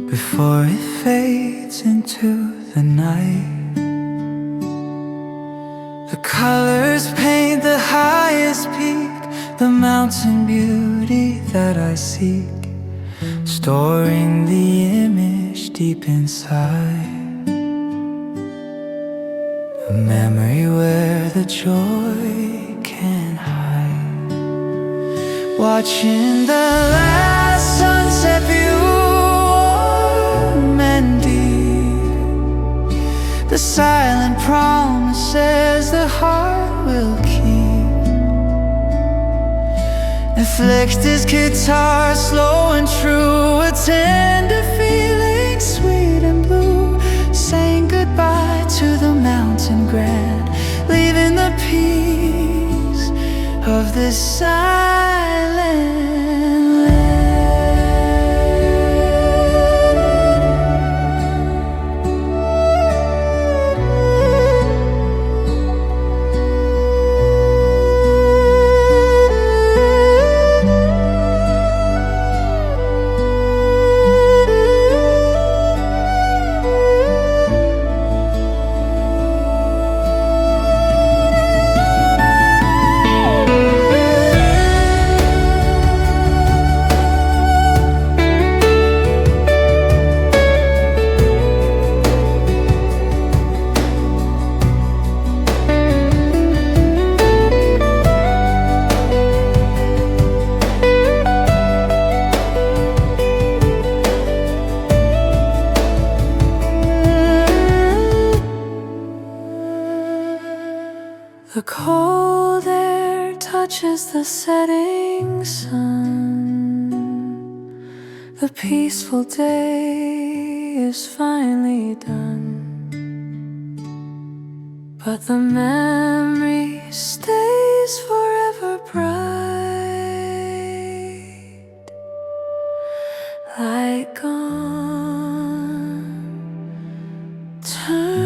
before it fades into the night. The colors paint the highest peak, the mountain beauty that I seek, storing the image deep inside. A memory where the joy can't hide. Watching the last sunset view, warm and deep, the silent promises the heart will keep. Inflict his guitar slow and true, a tender feeling sweet and blue, saying goodbye to the mountain grand, leaving the peace of this silent land. The cold air touches the setting sun. The peaceful day is finally done, but the memory stays forever bright, like on turn.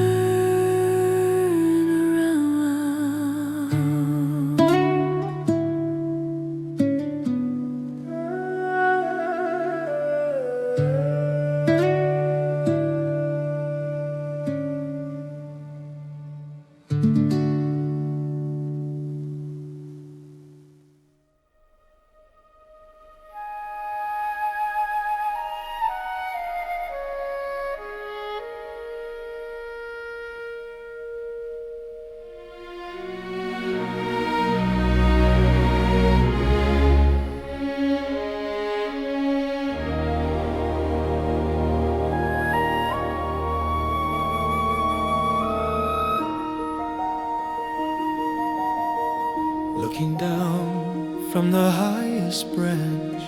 Looking down from the highest branch,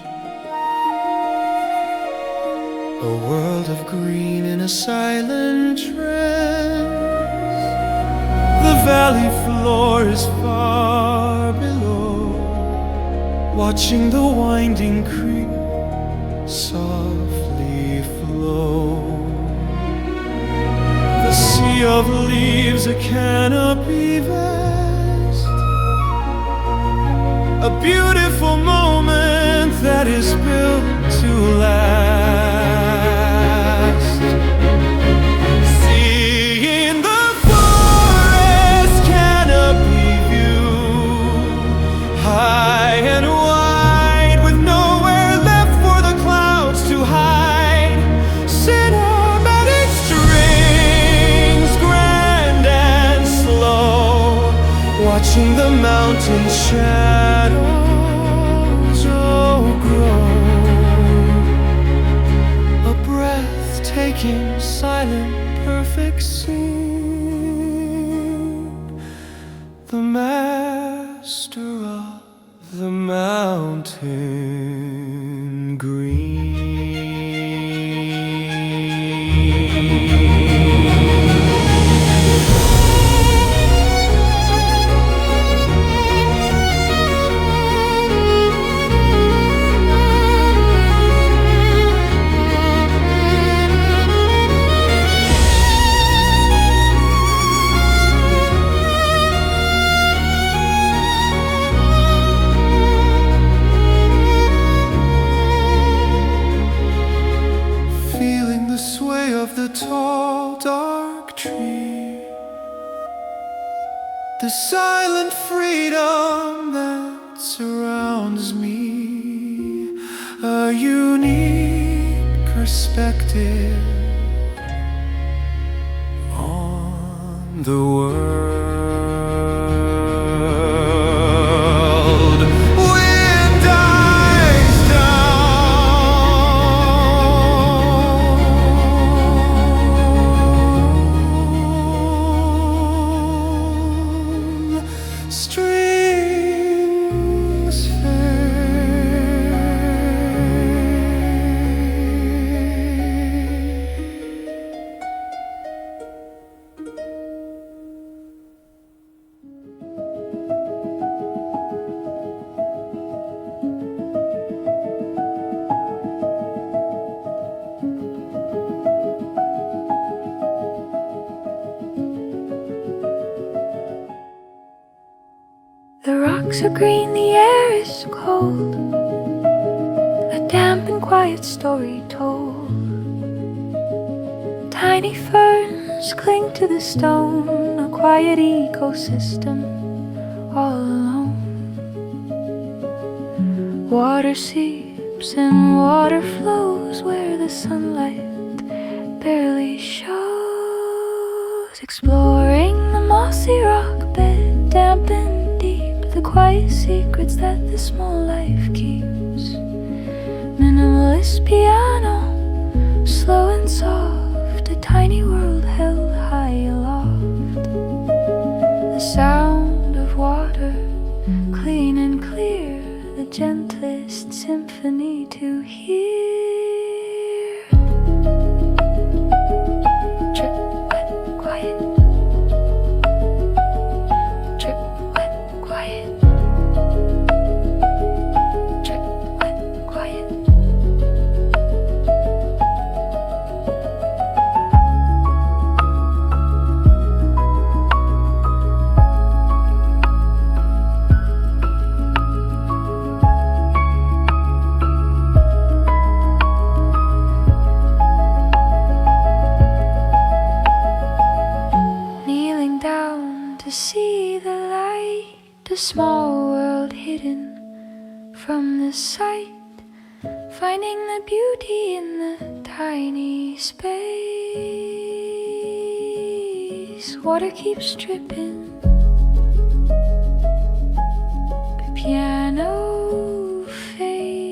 a world of green in a silent trance. The valley floor is far below, watching the winding creek softly flow. The sea of leaves, a canopy vast, a beautiful moment that is built to last. Seeing the forest canopy view, high and wide, with nowhere left for the clouds to hide. Cinematic strings, grand and slow, watching the mountain shadows grow. A breathtaking, silent, perfect scene. The master of the mountain green. the silent freedom that surrounds me, a unique perspective on the world. Wind dies down, strings The rocks are green, the air is cold, a damp and quiet story told. Tiny ferns cling to the stone, a quiet ecosystem all alone. Water seeps and water flows where the sunlight barely shows. Exploring the mossy rock bed, damp and deep, the quiet secrets that the small life keeps. Minimalist piano, slow and soft, a tiny world held high aloft. The sound of water, clean and clear, the gentlest symphony to hear. Drip, wet, quiet. Drip, wet, quiet. Drip, wet, quiet. Kneeling down to see the light, a small world hidden from the sight, finding the beauty in the tiny space. Water keeps dripping, the piano fades.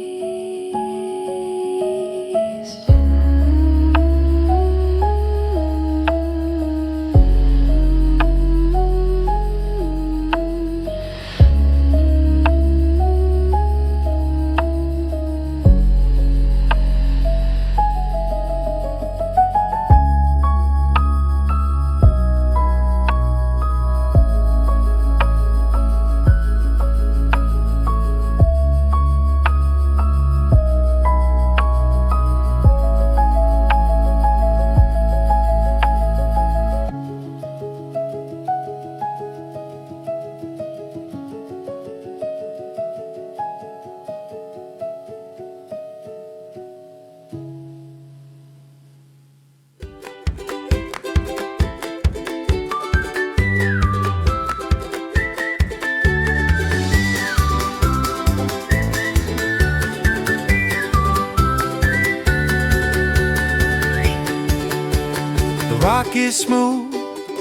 The rock is smooth,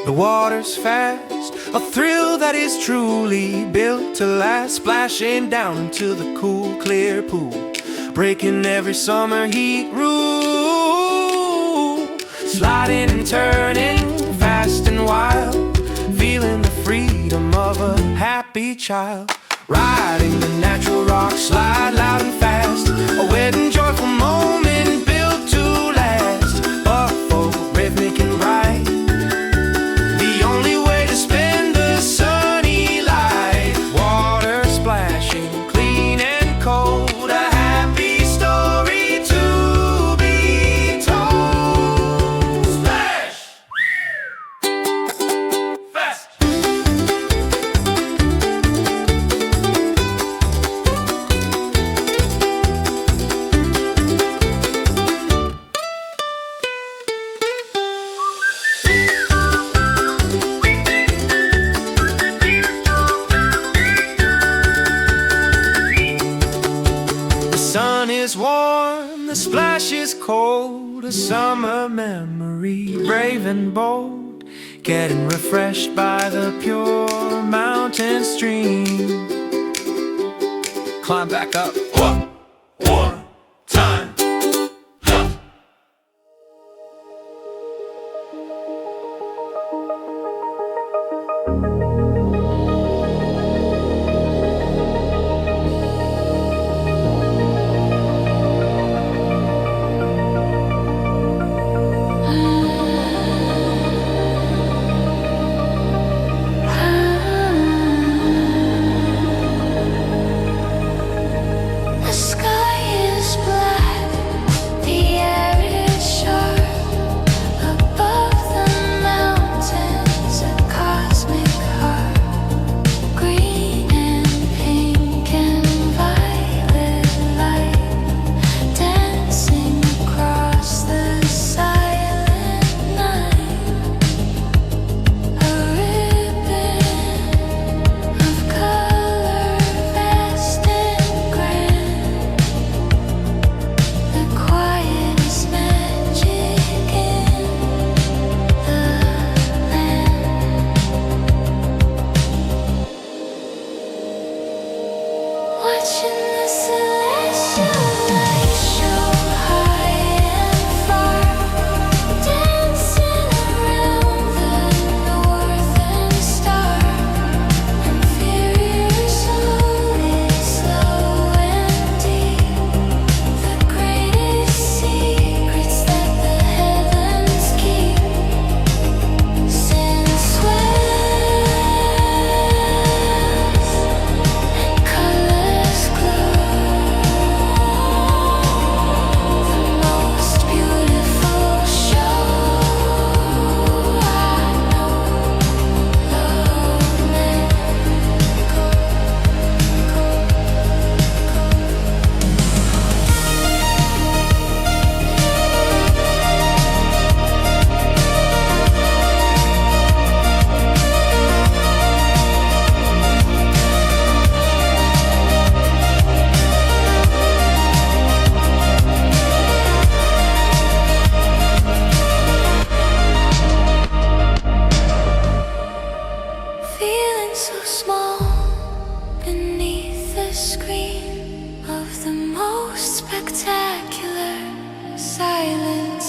the water's fast, a thrill that is truly built to last. Splashing down into the cool, clear pool, breaking every summer heat rule. Sliding and turning, fast and wild, feeling the freedom of a happy child. Riding the natural rock slide loud and fast, a wet and joyful moment built to last. Buffalo, rhythmic and right, the only way to spend the sunny light. Water splashing, clean and cold, a happy story to be told. Splash! Fast! is warm, the splash is cold, a summer memory, brave and bold, getting refreshed by the pure mountain stream. Climb back up. One time. The sky is black, the air is sharp. Above the mountains, a cosmic heart. Green and pink and violet light, dancing across the silent night. A ribbon of color, vast and grand. The quietest magic in the land. Watching the celestial light show high and far, dancing around the northern star. Inferior soul is slow and deep, the greatest secrets that the heavens keep. Sin swells and colors glow. The most beautiful show I know. Feeling so small beneath the screen of the most spectacular silent